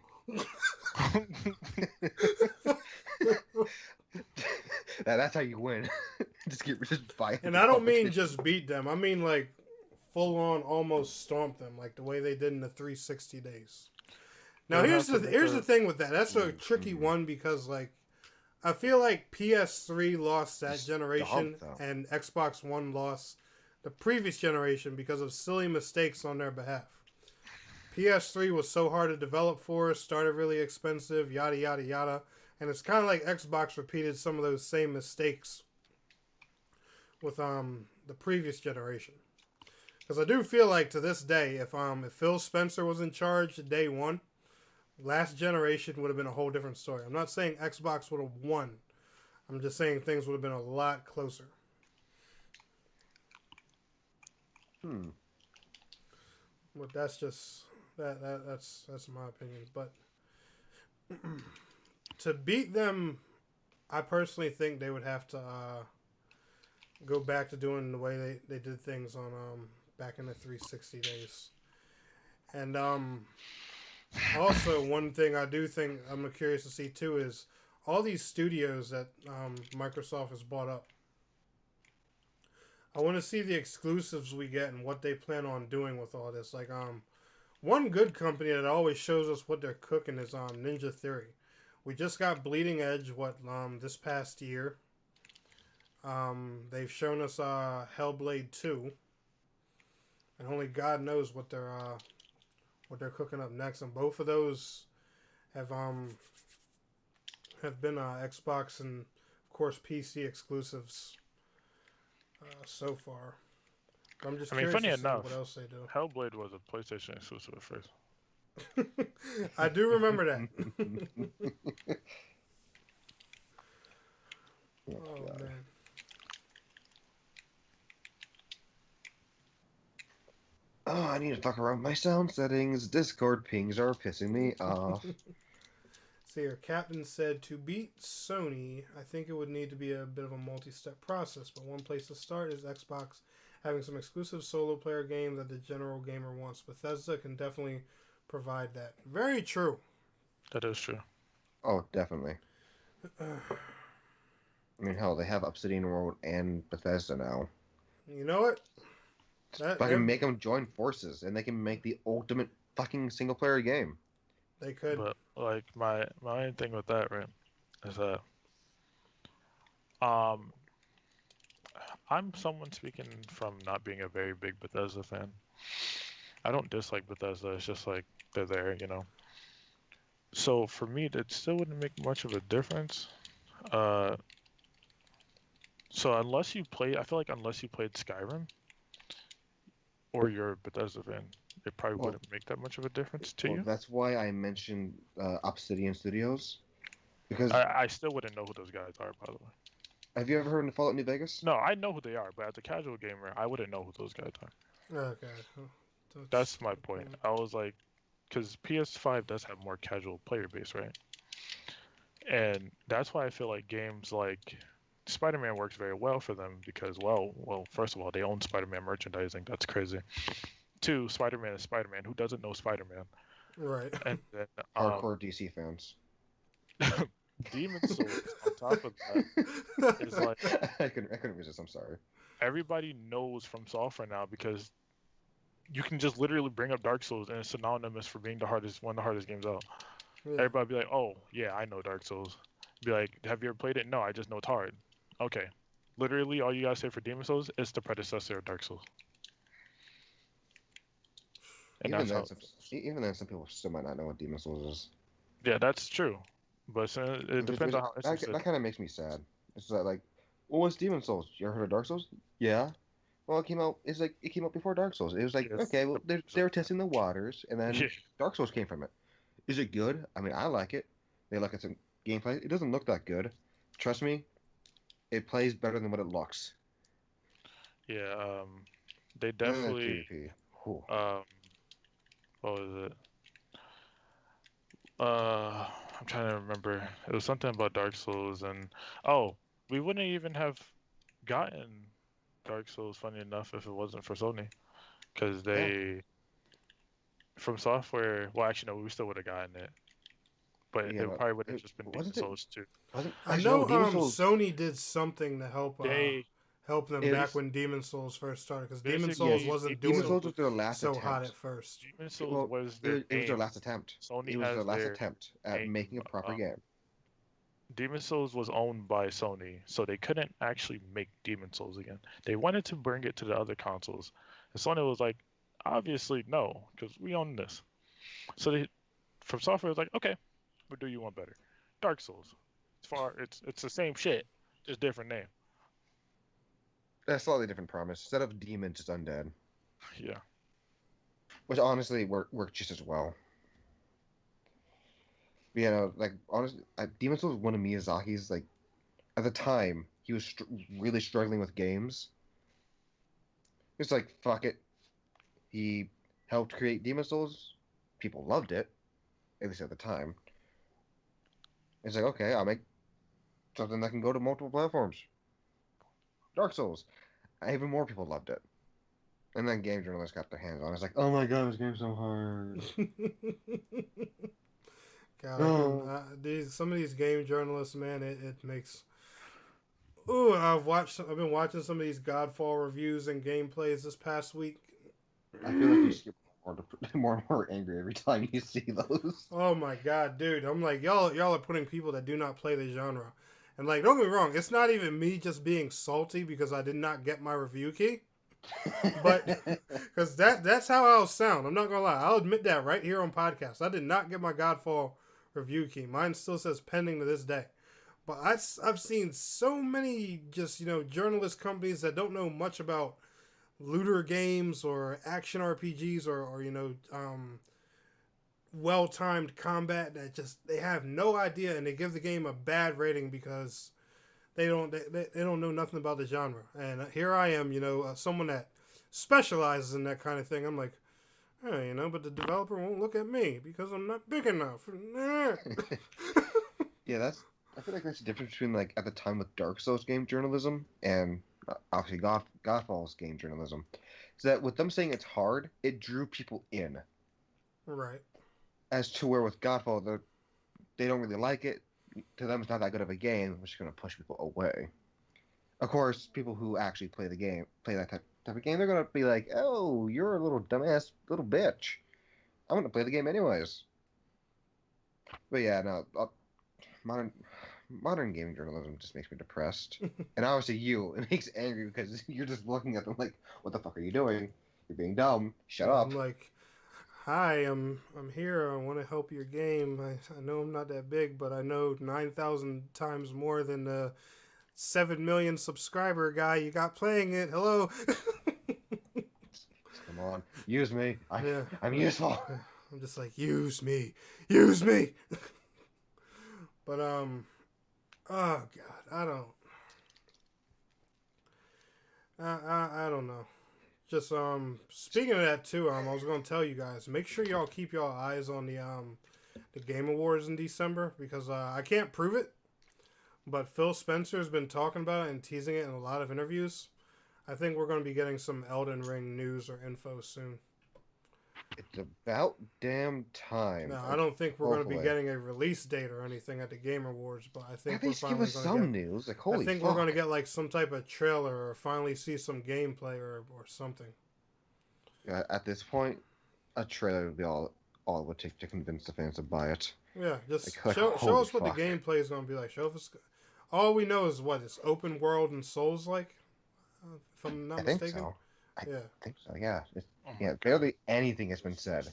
B: That's how you win. just buy.
A: And I don't mean just beat them. I mean like full on almost stomp them like the way they did in the 360 days. Now here's the thing with that. That's a tricky one because like I feel like PS3 lost that generation and Xbox One lost the previous generation because of silly mistakes on their behalf. PS3 was so hard to develop for, started really expensive, yada yada yada, and it's kind of like Xbox repeated some of those same mistakes with the previous generation. Because I do feel like to this day, if Phil Spencer was in charge day one, last generation would have been a whole different story. I'm not saying Xbox would have won. I'm just saying things would have been a lot closer. But that's just that's my opinion. But to beat them, I personally think they would have to go back to doing the way they did things on back in the 360 days. And also one thing I do think I'm curious to see too is all these studios that Microsoft has bought up. I want to see the exclusives we get and what they plan on doing with all this. Like one good company that always shows us what they're cooking is Ninja Theory. We just got Bleeding Edge this past year. They've shown us Hellblade 2. And only God knows what they're cooking up next. And both of those have been Xbox and of course PC exclusives so far. But I'm just curious
C: funny
A: to see
C: enough,
A: what else they do.
C: Hellblade was a PlayStation exclusive at first.
A: I do remember that. Oh man.
B: Oh, I need to fuck around my sound settings. Discord pings are pissing me off.
A: See here, Captain said to beat Sony, I think it would need to be a bit of a multi-step process, but one place to start is Xbox having some exclusive solo player games that the general gamer wants. Bethesda can definitely provide that. Very true.
C: That is true.
B: Oh, definitely. I mean, hell, they have Obsidian World and Bethesda now.
A: You know what?
B: I can make them join forces, and they can make the ultimate fucking single-player game.
A: They could.
C: But like my main thing with that, right, is that I'm someone speaking from not being a very big Bethesda fan. I don't dislike Bethesda. It's just like they're there, you know. So for me, it still wouldn't make much of a difference. So unless you play, I feel like unless you played Skyrim, or you're a Bethesda fan, it probably wouldn't make that much of a difference to you.
B: That's why I mentioned Obsidian Studios, because
C: I still wouldn't know who those guys are, by the way.
B: Have you ever heard of Fallout New Vegas?
C: No, I know who they are, but as a casual gamer, I wouldn't know who those guys are.
A: Okay.
C: That's my point. I was like, because PS5 does have more casual player base, right? And that's why I feel like games like Spider-Man works very well for them because, well, first of all, they own Spider-Man merchandising. That's crazy. Two, Spider-Man is Spider-Man. Who doesn't know Spider-Man?
A: Right.
C: And then
B: Hardcore DC fans.
C: Demon Souls on top of that is like
B: I couldn't resist. I'm sorry.
C: everybody knows from software now because you can just literally bring up Dark Souls and it's synonymous for being one of the hardest games out.
A: Yeah.
C: Everybody be like, "Oh, yeah, I know Dark Souls." Be like, "Have you ever played it?" No, I just know it's hard. Okay. Literally, all you gotta say for Demon Souls is the predecessor of Dark Souls. And
B: Even
C: that's
B: then,
C: how.
B: even then, some people still might not know what Demon Souls is.
C: Yeah, that's true. But it depends on how interested.
B: That kind of makes me sad. It's like, well, what's Demon Souls? You ever heard of Dark Souls? Yeah. Well, it came out. It's like it came out before Dark Souls. It was like,
C: Yes.
B: okay, well, they were testing the waters, and then
C: Yeah.
B: Dark Souls came from it. Is it good? I mean, I like it. They look at some gameplay. It doesn't look that good. Trust me, it plays better than what it looks.
C: Yeah, they
B: And then the
C: definitely.
B: PvP. Whew.
C: What was it? I'm trying to remember. It was something about Dark Souls, and oh, we wouldn't even have gotten Dark Souls, funny enough, if it wasn't for Sony, because
B: Yeah.
C: they from software. Well, actually, no, we still would have gotten it, but
B: Yeah,
C: it
B: but
C: probably would have just been Demon
B: wasn't it?
C: Souls too.
B: Wasn't
A: I
B: actually no
A: know
B: Demon Souls?
A: Sony did something to help
C: They
A: help them
B: It
A: back
B: was-
A: when Demon Souls first started because Demon
C: basically
A: Souls wasn't
B: Demon
A: doing
B: Souls was their last
A: so
B: attempt.
A: hot at first.
C: Demon Souls
B: Well,
C: was their
B: it was their
C: game.
B: last attempt.
C: Sony
B: It was their
C: has
B: last
C: their
B: attempt at
C: game.
B: making a proper game.
C: Demon Souls was owned by Sony, so they couldn't actually make Demon Souls again. They wanted to bring it to the other consoles, and Sony was like, obviously no, because we own this. So they, from software, was like, okay, we'll do you one better. Dark Souls. It's the same shit, just different name.
B: A slightly different premise. Instead of demon, just undead,
C: Yeah.
B: which honestly worked just as well. But, you know, like honestly, Demon Souls was one of Miyazaki's like at the time he was really struggling with games. It's like fuck it. He helped create Demon Souls. People loved it, at least at the time. It's like okay, I'll make something that can go to multiple platforms. Dark Souls. Even more people loved it. And then game journalists got their hands on it. It's like, oh my god, this game's so hard.
A: God,
B: No.
A: some of these game journalists, man, it makes. Ooh, I've been watching some of these Godfall reviews and gameplays this past week.
B: I feel like you just get more and more angry every time you see those.
A: Oh my god, dude! I'm like, y'all are putting people that do not play the genre, and like, don't get me wrong, it's not even me just being salty because I did not get my review key, but because that's how I'll sound. I'm not gonna lie, I'll admit that right here on podcast. I did not get my Godfall review key. Mine still says pending to this day. But I've seen so many just journalist companies that don't know much about looter games or action RPGs or well-timed combat that they have no idea and they give the game a bad rating because they don't know nothing about the genre. And here I am, someone that specializes in that kind of thing. I'm like, hey, but the developer won't look at me because I'm not big enough.
B: Yeah, I feel like that's the difference between like at the time with Dark Souls game journalism and obviously Godfall's game journalism. Is that with them saying it's hard, it drew people in.
A: Right.
B: As to where with Godfall, they don't really like it. To them, it's not that good of a game, which is going to push people away. Of course, people who actually play that type of game, they're going to be like, "Oh, you're a little dumbass little bitch. I'm going to play the game anyways." But yeah, no, modern gaming journalism just makes me depressed. And obviously it makes angry because you're just looking at them like, "What the fuck are you doing? You're being dumb. Shut up."
A: I'm like, hi, I'm here. I want to help your game. I know I'm not that big, but I know 9,000 times more than the 7 million subscriber guy you got playing it. Hello.
B: Come on, use me.
A: Yeah.
B: I'm useful.
A: I'm just like, use me. But oh god, I don't know. Just speaking of that too, I was gonna tell you guys, make sure y'all keep y'all eyes on the the Game Awards in December because I can't prove it, but Phil Spencer's been talking about it and teasing it in a lot of interviews. I think we're going to be getting some Elden Ring news or info soon.
B: It's about damn time.
A: Now, I don't think we're going to be
B: Hopefully.
A: getting a release date or anything at the Game Awards, but I think
B: At
A: we're
B: least give
A: finally
B: us
A: going to
B: some
A: get.
B: news. Like,
A: I
B: holy
A: think
B: fuck.
A: we're going to get like some type of trailer or finally see some gameplay or something.
B: Yeah, at this point, a trailer would be all it would take to convince the fans to buy it.
A: Yeah, just
B: Like,
A: show
B: holy
A: us what the
B: fuck.
A: gameplay is going to be like. Show us. All we know is what it's open world and Souls like. If I'm not
B: I think
A: mistaken.
B: so. I
A: Yeah.
B: think so. Yeah.
C: Oh my
B: Yeah.
C: God.
B: Barely anything has been said,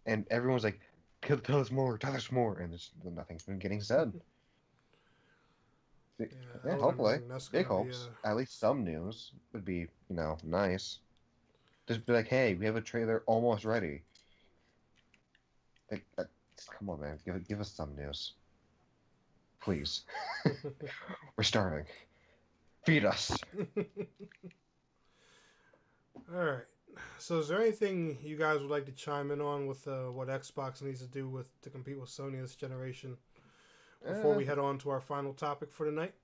B: and everyone's like, Tell us more. Tell us more." And nothing's been getting said.
A: Yeah,
B: Yeah,
A: Elden
B: hopefully.
A: Ring, that's
B: Big
A: gonna be
B: hopes. At least some news would be, nice. Just be like, hey, we have a trailer almost ready. Like, come on, man. Give us some news. Please. We're starving. Feed us.
A: All right. So, is there anything you guys would like to chime in on with what Xbox needs to do to compete with Sony this generation before we head on to our final topic for tonight?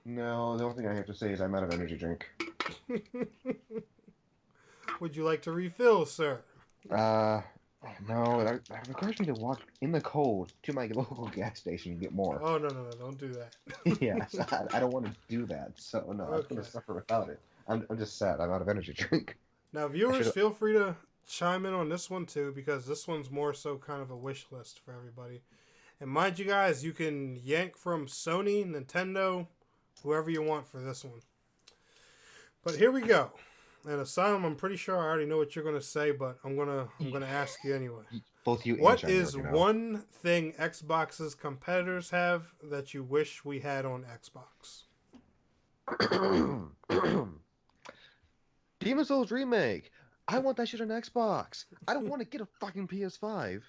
B: No, the only thing I have to say is I'm out of energy drink.
A: Would you like to refill, sir?
B: No, that requires me to walk in the cold to my local gas station and get more.
A: Oh, no, don't do that.
B: Yes, I don't want to do that, so no, I'm going
A: Okay.
B: to suffer without it. I'm just sad I'm out of energy drink.
A: Now, viewers, feel free to chime in on this one too, because this one's more so kind of a wish list for everybody. And mind you guys, you can yank from Sony, Nintendo, whoever you want for this one. But here we go. And Asylum, I'm pretty sure I already know what you're gonna say, but I'm gonna ask you anyway.
B: Both you
A: What
B: and
A: is
B: China,
A: one thing Xbox's competitors have that you wish we had on Xbox?
B: Demon's Souls remake. I want that shit on Xbox. I don't want to get a fucking PS5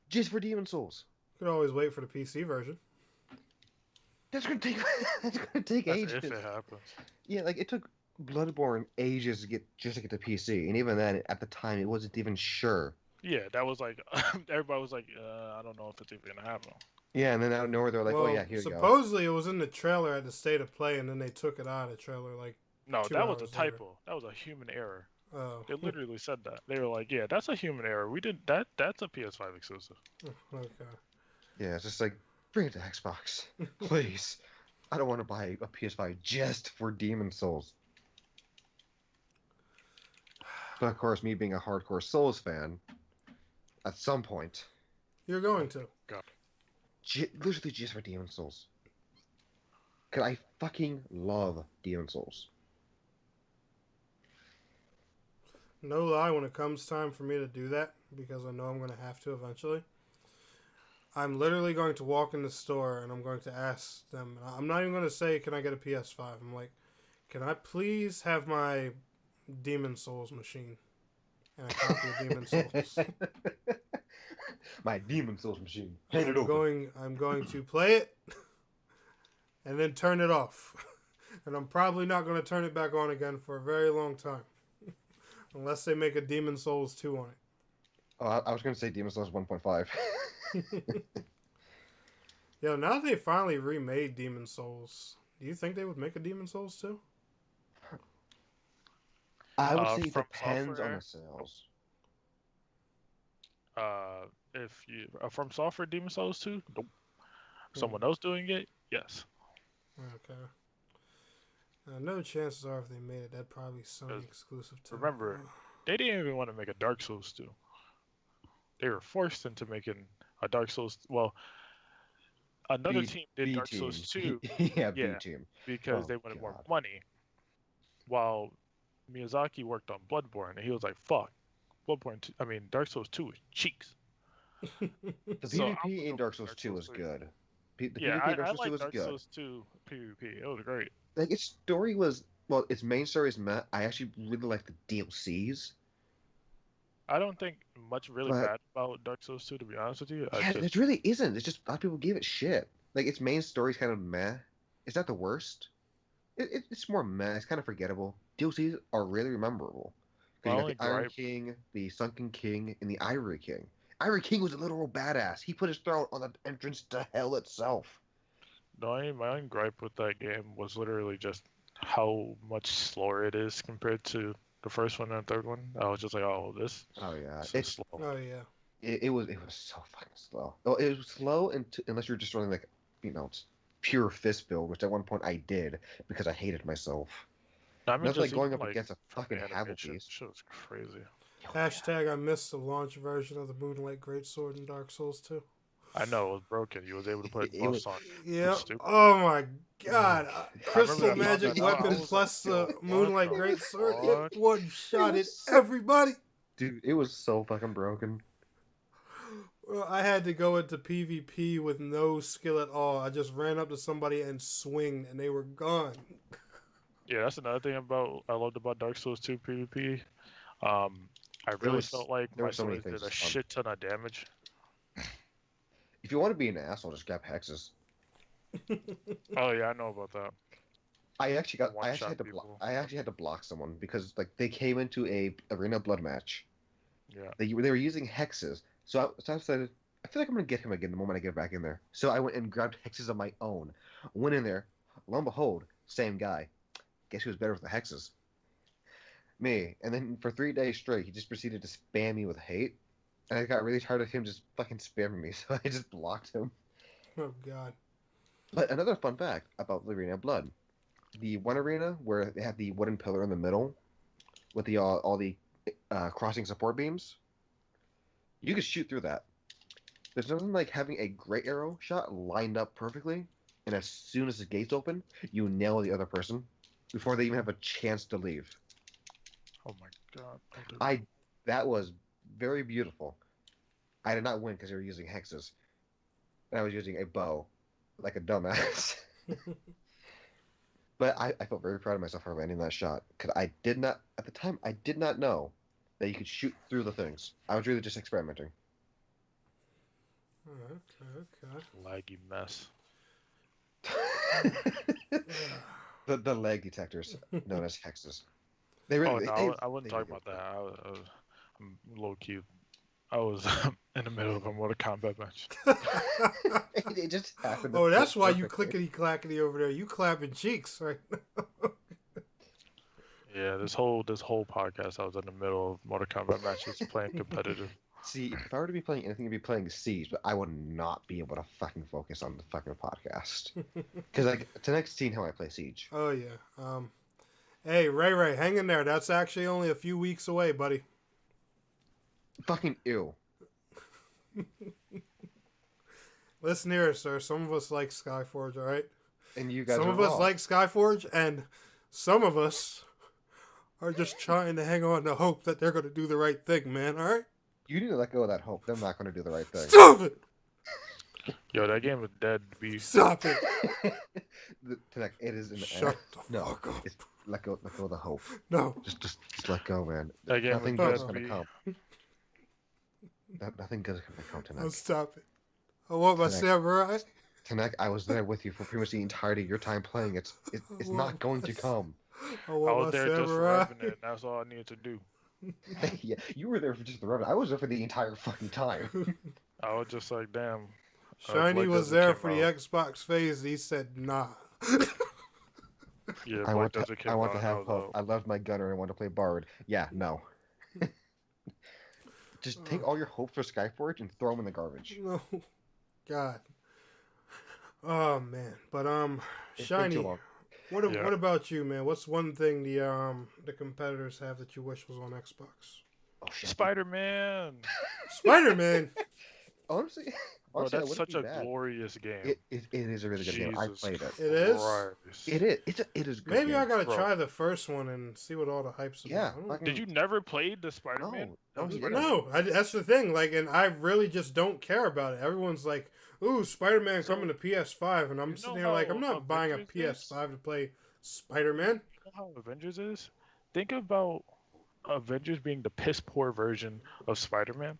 B: just for Demon's Souls.
A: You can always wait for the PC version.
B: That's gonna take ages.
C: If it happens.
B: Yeah, like it took Bloodborne ages to get the PC, and even then, at the time, it wasn't even sure.
C: Yeah, that was like everybody was like, I don't know if it's even gonna happen.
B: Yeah, and then out of nowhere, they're like,
A: well,
B: "Oh yeah, here you go."
A: supposedly it was in the trailer at the State of Play, and then they took it out of the trailer like.
C: No,
A: 2
C: that was a
A: hours later.
C: typo. That was a human error.
A: Oh.
C: They literally said that. They were like, "Yeah, that's a human error. We did that. That's a PS5 exclusive."
A: Okay.
B: Yeah, it's just like, bring it to Xbox, please. I don't want to buy a PS5 just for Demon's Souls. But of course, me being a hardcore Souls fan, at some point,
A: You're going to.
B: literally just for Demon's Souls. Cause I fucking love Demon's Souls.
A: No lie, when it comes time for me to do that, because I know I'm going to have to eventually, I'm literally going to walk in the store and I'm going to ask them. I'm not even going to say, "Can I get a PS5?" I'm like, "Can I please have my Demon Souls machine and a copy of Demon Souls?"
B: My Demon's Souls machine. Hand it
A: I'm
B: over.
A: going to play it and then turn it off, and I'm probably not going to turn it back on again for a very long time, unless they make a Demon Souls 2 on it.
B: Oh, I was gonna say Demon's Souls 1.5.
A: Yo, now that they finally remade Demon Souls, do you think they would make a Demon Souls 2?
B: I would say it
C: From
B: depends on
C: software?
B: the sales.
C: If you From Software Demon Souls 2, nope. Someone else doing it, yes.
A: Okay. No chances are if they made it, that'd probably be Sony exclusive too.
C: Remember, they didn't even want to make a Dark Souls 2. They were forced into making a Dark Souls. Well, another team did Dark Souls 2.
B: Yeah, B
C: Yeah.
B: team.
C: Because
B: Oh,
C: they wanted more
B: God.
C: money. While Miyazaki worked on Bloodborne, and he was like, "Fuck, Dark Souls 2 is cheeks."
B: The
C: So I'm
B: PvP in
C: gonna
B: Dark
C: go
B: Souls
C: Dark
B: 2
C: Souls
B: was
C: 3.
B: good. The
C: Yeah,
B: PvP in Dark
C: I
B: Souls 2
C: like
B: was
C: Dark
B: good.
C: Souls 2 PvP. It was great.
B: Like its story was its main story is meh. I actually really like the DLCs.
C: I don't think much really
B: But-
C: bad about Dark Souls 2, to be honest with you.
B: Yeah, it really isn't. It's just a lot of people give it shit. Like its main story's kind of meh. It's not the worst. It's more meh. It's kind of forgettable. DLCs are really memorable.
C: My
B: You got
C: only
B: the Iron
C: gripe-
B: King, the Sunken King, and the Ivory King. Ivory King was a literal badass. He put his throne on the entrance to hell itself.
C: My only gripe with that game was literally just how much slower it is compared to the first one and the third one. I was just like, oh, this
B: Oh yeah,
C: is slow.
A: Oh yeah.
B: it was so fucking slow. Oh, it was slow unless you're just running like, pure fist build, which at one point I did because I hated myself.
C: I mean,
B: That's like
C: just
B: going
C: even,
B: up against a
C: from
B: fucking
C: the
B: Havel
C: animation,
B: piece.
C: shit was crazy.
A: Hashtag I missed the launch version of the Moonlight Greatsword in Dark Souls 2.
C: I know it was broken. You was able to put
B: It was-
C: buffs on it. It
A: Yeah.
C: was stupid.
A: Oh my god.
C: I remember
A: Crystal
C: that
A: Magic
C: found out, I
A: Weapon
C: was
A: plus
C: like, yo,
A: the
C: what
A: Moonlight
C: the
A: Greatsword. It
C: fuck?
A: one-shotted
B: was-
A: everybody.
B: Dude, it was so fucking broken.
A: Well, I had to go into PvP with no skill at all. I just ran up to somebody and swinged, and they were gone.
C: Yeah, that's another thing I loved about Dark Souls 2 PvP. I
B: There
C: really
B: was-
C: felt like
B: there
C: my
B: were so many
C: swords did a
B: things fun.
C: shit ton of damage.
B: If you want to be an asshole, just grab hexes.
C: Oh yeah, I know about that.
B: I actually
C: One-shot
B: had to
C: people.
B: I actually had to block someone because like they came into a arena blood match.
C: Yeah.
B: They were using hexes, so I decided I feel like I'm gonna get him again the moment I get back in there. So I went and grabbed hexes of my own. Went in there, lo and behold, same guy. Guess who was better with the hexes? Me. And then for 3 days straight, he just proceeded to spam me with hate, and I got really tired of him just fucking spamming me, so I just blocked him.
A: Oh god.
B: But another fun fact about the Arena of Blood. The one arena where they have the wooden pillar in the middle with the all the crossing support beams, you can shoot through that. There's nothing like having a great arrow shot lined up perfectly, and as soon as the gates open, you nail the other person before they even have a chance to leave.
C: Oh my god. Don't do that.
B: That was very beautiful. I did not win because they were using hexes, and I was using a bow, like a dumbass. But I felt very proud of myself for landing that shot because at the time I did not know that you could shoot through the things. I was really just experimenting.
A: Okay.
C: Laggy mess.
B: the leg detectors known as hexes. They
C: Oh
B: really.
C: no, I wouldn't talk about that. I'm low key. I was in the middle of a Mortal Kombat match.
B: It just happened. to
A: Oh,
B: fit
A: that's why you
B: perfectly.
A: clickety clackety over there. You clapping cheeks right now.
C: Yeah, this whole podcast, I was in the middle of Mortal Kombat matches playing competitive.
B: See, if I were to be playing anything, I'd be playing Siege, but I would not be able to fucking focus on the fucking podcast. Because like Tennek seen how I play Siege.
A: Oh yeah. Hey Ray, hang in there. That's actually only a few weeks away, buddy.
B: Fucking ew.
A: Listen here, sir. Some of us like Skyforge, all right?
B: And you guys
A: Some
B: are
A: of us
B: wrong.
A: like Skyforge, and some of us are just trying to hang on to hope that they're going to do the right thing, man, all right?
B: You need to let go of that hope. They're not going to do the right thing.
A: Stop it!
C: Yo, that game is dead beast.
A: Stop it!
B: Tennek, it is in the
A: Shut the
B: No,
A: fuck up.
B: it's let go of the hope.
A: No.
B: Just let go, man.
C: That game
B: Nothing
C: was
B: good's
C: dead
B: gonna
C: beast.
B: come. Nothing good's gonna come
A: Oh,
B: Tennek.
A: stop it. I want my
B: Tennek.
A: samurai.
B: Tennek, I was there with you for pretty much the entirety of your time playing. It's not going to come.
A: I
C: I
A: want
C: was
A: my
C: there just for
A: samurai.
C: Revenant. That's all I needed to do.
B: Yeah, you were there for just the run. I was there for the entire fucking time.
C: I was just like, damn.
A: Shiny
C: Black
A: was
C: Desert
A: there
C: came
A: for the
C: out.
A: Xbox phase, and he said, nah.
C: Yeah,
B: I
C: Black
B: want
C: Desert came
B: I want
C: out
B: to
C: and I
B: have
C: was
B: hope. I loved my gunner and I want to play Bard. Yeah, no. Just take all your hope for Skyforge and throw them in the garbage.
A: No. God. Oh, man. But,
B: It's been
A: Shiny,
B: too long.
C: Yeah.
A: what about you, man? What's one thing the competitors have that you wish was on Xbox?
B: Oh shit.
C: Spider-Man.
A: Spider-Man!
B: Honestly,
C: Bro,
B: I
C: that's
B: wouldn't
C: such
B: be
C: a
B: bad.
C: glorious game.
B: It is a really good game. I
C: Jesus
B: played it.
A: It is?
C: Christ.
B: It is. It is a good.
A: Maybe
B: game.
A: I gotta
C: Bro.
A: try the first one and see what all the hype's
B: Yeah,
A: about. I don't
B: fucking-
C: Did you never play the Spider-Man?
B: No, he didn't.
A: No, that's the thing. Like, and I really just don't care about it. Everyone's like, "Ooh, Spider-Man
C: So,
A: coming to PS5," and I'm
C: you
A: sitting
C: know
A: here like,
C: how
A: I'm not buying a
C: Avengers is?
A: PS5 to play Spider-Man.
C: You know how Avengers is? Think about Avengers being the piss poor version of Spider-Man,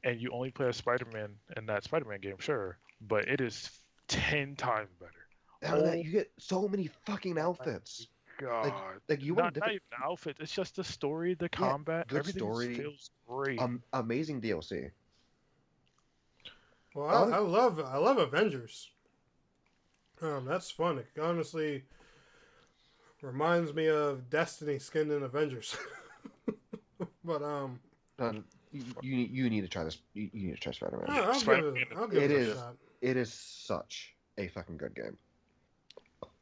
C: and you only play as Spider-Man in that Spider-Man game, sure, but it is 10 times better.
B: Out of that, you get so many fucking outfits.
C: God,
B: Like you want
C: not even the outfit. It's just the story, the combat.
B: good
C: Everything
B: story.
C: feels great.
B: Amazing DLC.
A: Well, I love Avengers. That's fun. It honestly reminds me of Destiny skinned in Avengers. But
B: you need to try this. You need to try Spider-Man.
A: I'll give it a shot.
B: It is such a fucking good game.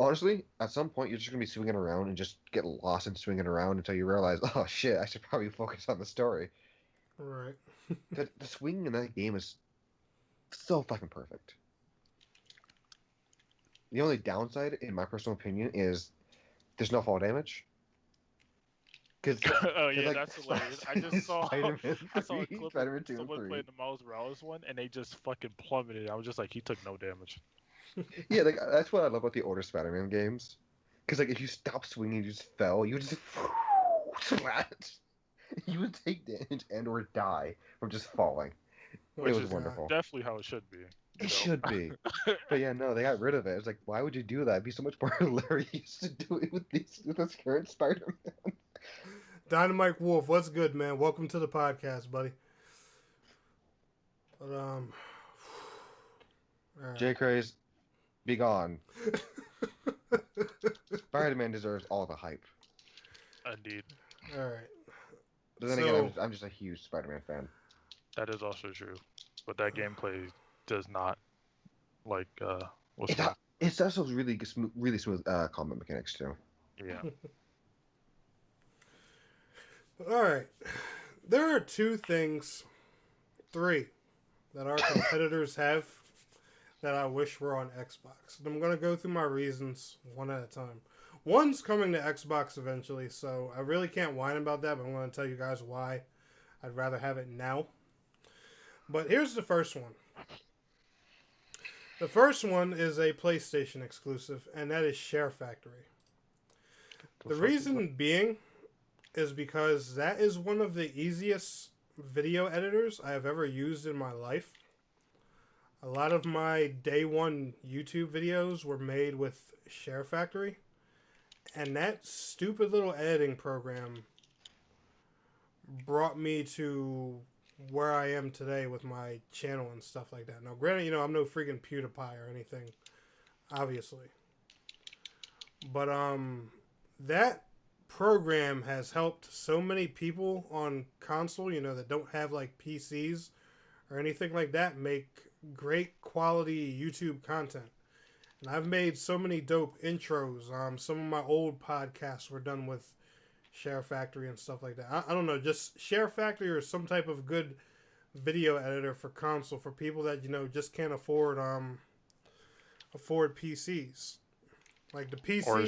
B: Honestly, at some point you're just gonna be swinging around and just get lost in swinging around until you realize, oh shit, I should probably focus on the story.
A: Right.
B: The swinging in that game is so fucking perfect. The only downside, in my personal opinion, is there's no fall damage.
C: Oh yeah,
B: like,
C: that's hilarious. I just saw
B: Spider-Man
C: I saw a
B: 3,
C: clip of
B: Spider-Man 2 and
C: someone
B: 3.
C: playing the Miles Morales one, and they just fucking plummeted. I was just like, he took no damage.
B: Yeah, like that's what I love about the older Spider-Man games. Because like if you stop swinging, you just fell, you would just flat. You would take damage and or die from just falling.
C: Which
B: it was
C: is
B: wonderful.
C: definitely how it should be.
B: It should be. But yeah, no, they got rid of it. It's like, why would you do that? It'd be so much more hilarious to do it with this current Spider-Man.
A: Dynamite Wolf, what's good, man? Welcome to the podcast, buddy. But all right.
B: J. Craze, be gone. Spider-Man deserves all the hype.
C: Indeed.
A: All right.
B: But then again, I'm just a huge Spider-Man fan.
C: That is also true. But that gameplay does not like
B: It's also really smooth combat mechanics too.
C: Yeah.
A: All right. There are three, that our competitors have that I wish were on Xbox. And I'm going to go through my reasons one at a time. One's coming to Xbox eventually, so I really can't whine about that, but I'm going to tell you guys why I'd rather have it now. But here's the first one. The first one is a PlayStation exclusive, and that is Share Factory. The reason being is because that is one of the easiest video editors I have ever used in my life. A lot of my day one YouTube videos were made with Share Factory, and that stupid little editing program brought me to where I am today with my channel and stuff like that. Now, granted, I'm no freaking PewDiePie or anything, obviously. But, that program has helped so many people on console, that don't have, like, PCs or anything like that, make great quality YouTube content. And I've made so many dope intros. Some of my old podcasts were done with Share Factory and stuff like that. I don't know, just Share Factory or some type of good video editor for console for people that just can't afford PCs. Like the PC
C: or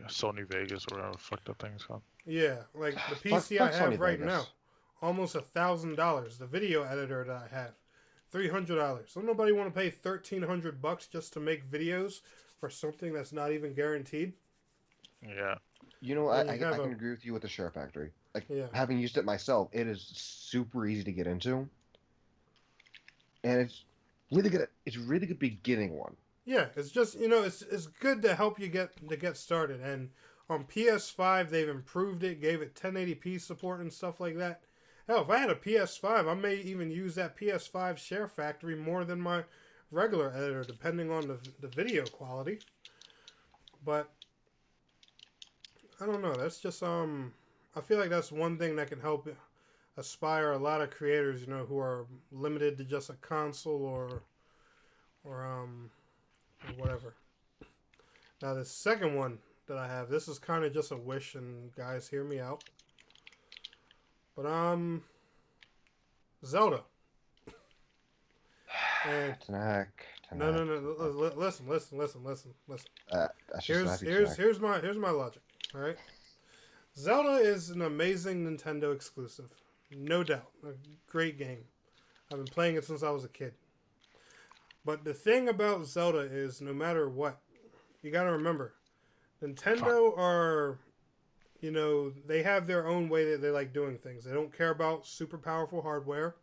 C: Sony Vegas or whatever fucked up thing's called.
A: Yeah, like the PC I have right now, almost $1,000. The video editor that I have, $300. So nobody want to pay $1,300 just to make videos for something that's not even guaranteed.
C: Yeah.
B: I can agree with you with the Share Factory. Like, having used it myself, it is super easy to get into. And it's really good. It's really good beginning one.
A: Yeah, it's just, it's good to help you get started. And on PS5, they've improved it, gave it 1080p support and stuff like that. Hell, if I had a PS5, I may even use that PS5 Share Factory more than my regular editor, depending on the video quality. But I don't know. That's just I feel like that's one thing that can help aspire a lot of creators, who are limited to just a console or whatever. Now the second one that I have, this is kind of just a wish, and guys, hear me out. But Zelda. And no. Listen. Here's my logic. All right. Zelda is an amazing Nintendo exclusive, no doubt. A great game. I've been playing it since I was a kid. But the thing about Zelda is, no matter what, you got to remember, Nintendo are, they have their own way that they like doing things. They don't care about super powerful hardware.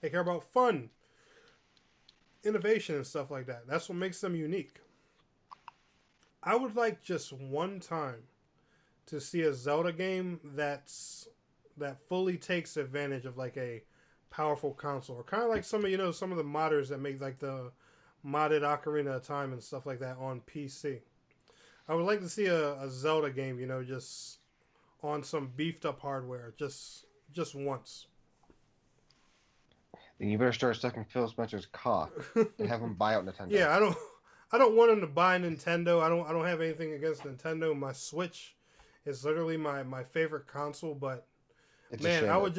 A: They care about fun, innovation, and stuff like that. That's what makes them unique. I would like just one time to see a Zelda game that fully takes advantage of like a powerful console, or kind of like some of some of the modders that make like the modded Ocarina of Time and stuff like that on PC. I would like to see a Zelda game, just on some beefed up hardware, just once.
B: Then you better start sucking Phil Spencer's cock and have him buy out Nintendo.
A: Yeah, I don't want him to buy Nintendo. I don't have anything against Nintendo. My Switch is literally my favorite console, but
B: It's
A: man, I would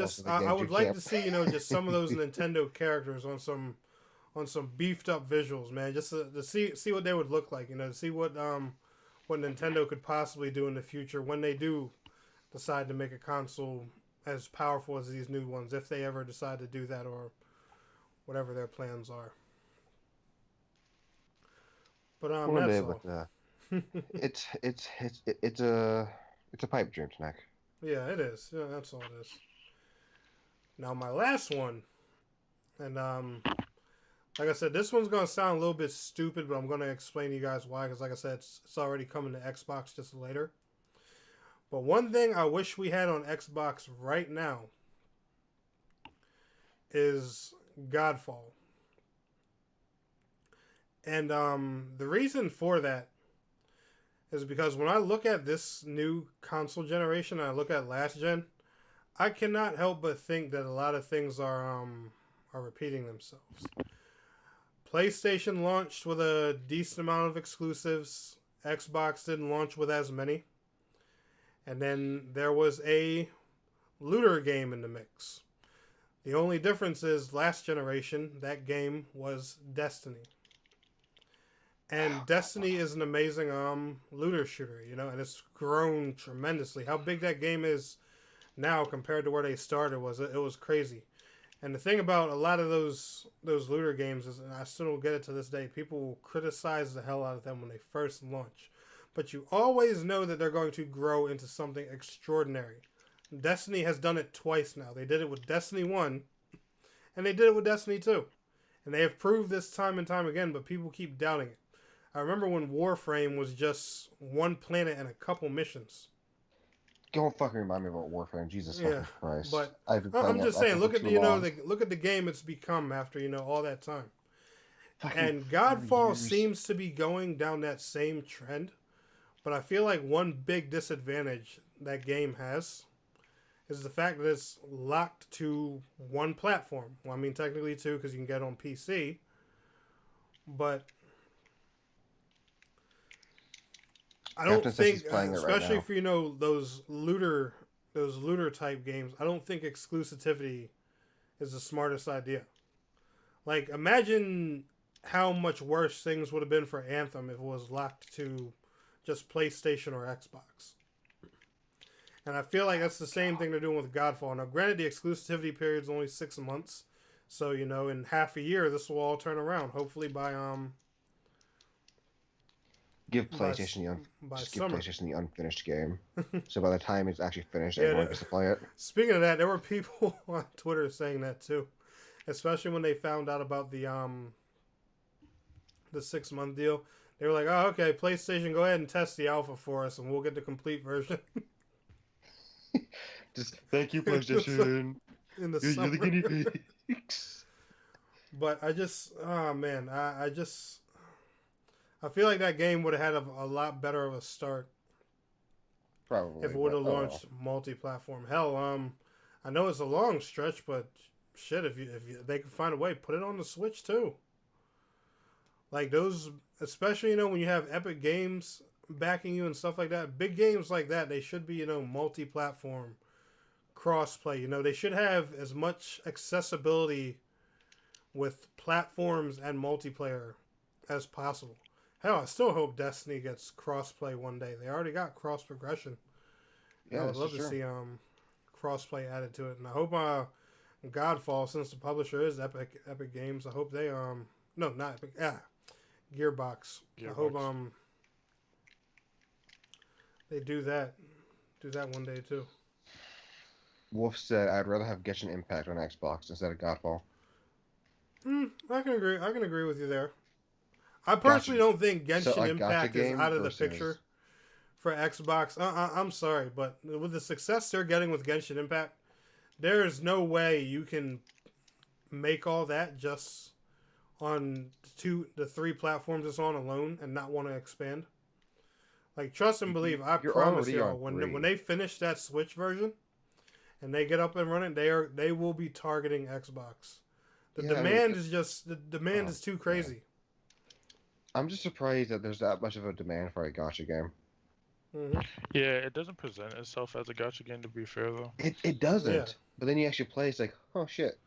A: like to see just some of those Nintendo characters on some beefed up visuals, man, just to see what they would look like, to see what Nintendo could possibly do in the future when they do decide to make a console as powerful as these new ones, if they ever decide to do that, or whatever their plans are. But
B: One
A: that's
B: day,
A: all.
B: but it's a pipe dream, Tennek.
A: Yeah, it is. Yeah, that's all it is. Now my last one, and like I said, this one's gonna sound a little bit stupid, but I'm gonna explain to you guys why. Because like I said, it's already coming to Xbox just later. But one thing I wish we had on Xbox right now is Godfall. And the reason for that is because when I look at this new console generation and I look at last gen, I cannot help but think that a lot of things are repeating themselves. PlayStation launched with a decent amount of exclusives. Xbox didn't launch with as many. And then there was a looter game in the mix. The only difference is last generation, that game was Destiny. And Destiny is an amazing looter shooter, and it's grown tremendously. How big that game is now compared to where they started it was crazy. And the thing about a lot of those looter games is, and I still don't get it to this day, people will criticize the hell out of them when they first launch. But you always know that they're going to grow into something extraordinary. Destiny has done it twice now. They did it with Destiny 1, and they did it with Destiny 2. And they have proved this time and time again, but people keep doubting it. I remember when Warframe was just one planet and a couple missions.
B: Don't fucking remind me about Warframe, Jesus fucking Christ.
A: But
B: I'm
A: just saying, look at look at the game it's become after all that time. And Godfall seems to be going down that same trend, but I feel like one big disadvantage that game has is the fact that it's locked to one platform. Well, I mean technically two because you can get it on PC, but I don't think, especially
B: right
A: for those looter type games, I don't think exclusivity is the smartest idea. Like, imagine how much worse things would have been for Anthem if it was locked to just PlayStation or Xbox. And I feel like that's the same thing they're doing with Godfall. Now, granted, the exclusivity period is only 6 months, so in half a year this will all turn around. Hopefully by
B: Give PlayStation the unfinished game. So by the time it's actually finished, everyone gets to play it.
A: Speaking of that, there were people on Twitter saying that too. Especially when they found out about the 6-month deal. They were like, oh, okay, PlayStation, go ahead and test the alpha for us and we'll get the complete version.
B: Just thank you, PlayStation.
A: In the
B: You're the guinea pigs.
A: But I just, oh man, I feel like that game would have had a lot better of a start.
B: Probably.
A: If it would have launched multi-platform. Hell, I know it's a long stretch, but shit, if they could find a way, put it on the Switch too. Like those, especially when you have Epic Games backing you and stuff like that. Big games like that, they should be multi-platform, cross-play. They should have as much accessibility with platforms and multiplayer as possible. Hell, I still hope Destiny gets cross-play one day. They already got cross-progression. Yeah, I would love to see cross-play added to it. And I hope Godfall, since the publisher is Epic Games, I hope they no, not Epic, Gearbox. I hope they do that one day too.
B: Wolf said, "I'd rather have Genshin Impact on Xbox instead of Godfall."
A: I can agree with you there. I personally don't think Genshin Impact is out of the picture for Xbox. I'm sorry, but with the success they're getting with Genshin Impact, there is no way you can make all that just on the three platforms it's on alone and not want to expand. Like, trust and believe, I
B: You're
A: promise
B: already
A: y'all,
B: on
A: when
B: 3.
A: they finish that Switch version and they get up and running, they will be targeting Xbox. The
B: Yeah, I
A: demand
B: mean,
A: is just the demand
B: oh,
A: is too crazy.
B: I'm just surprised that there's that much of a demand for a gacha game.
A: Hmm.
C: Yeah, it doesn't present itself as a gacha game, to be fair though.
B: It
A: Yeah,
B: doesn't. But then you actually play, it's like, oh shit,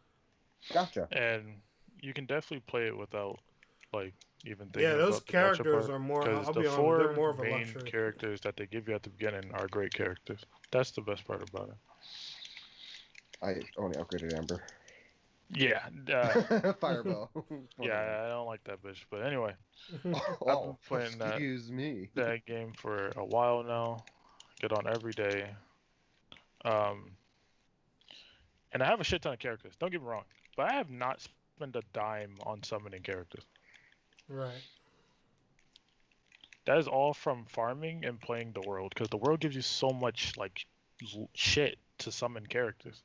B: gotcha.
C: And you can definitely play it without like even
A: yeah,
C: thinking
A: those
C: about the gacha
A: characters
C: part,
A: are more.
C: because
A: I'll
C: the
A: be honest, they're
C: 4
A: more of a
C: main
A: luxury.
C: characters that they give you at the beginning are great characters. That's the best part about it.
B: I only upgraded Amber.
C: Yeah,
B: Fireball.
C: yeah, I don't like that bitch. But anyway, I've
B: Oh,
C: been playing
B: excuse me.
C: that game for a while now. Get on every day. Um, and I have a shit ton of characters. Don't get me wrong, but I have not spent a dime on summoning characters.
A: Right.
C: That is all from farming and playing the world, because the world gives you so much like shit to summon characters.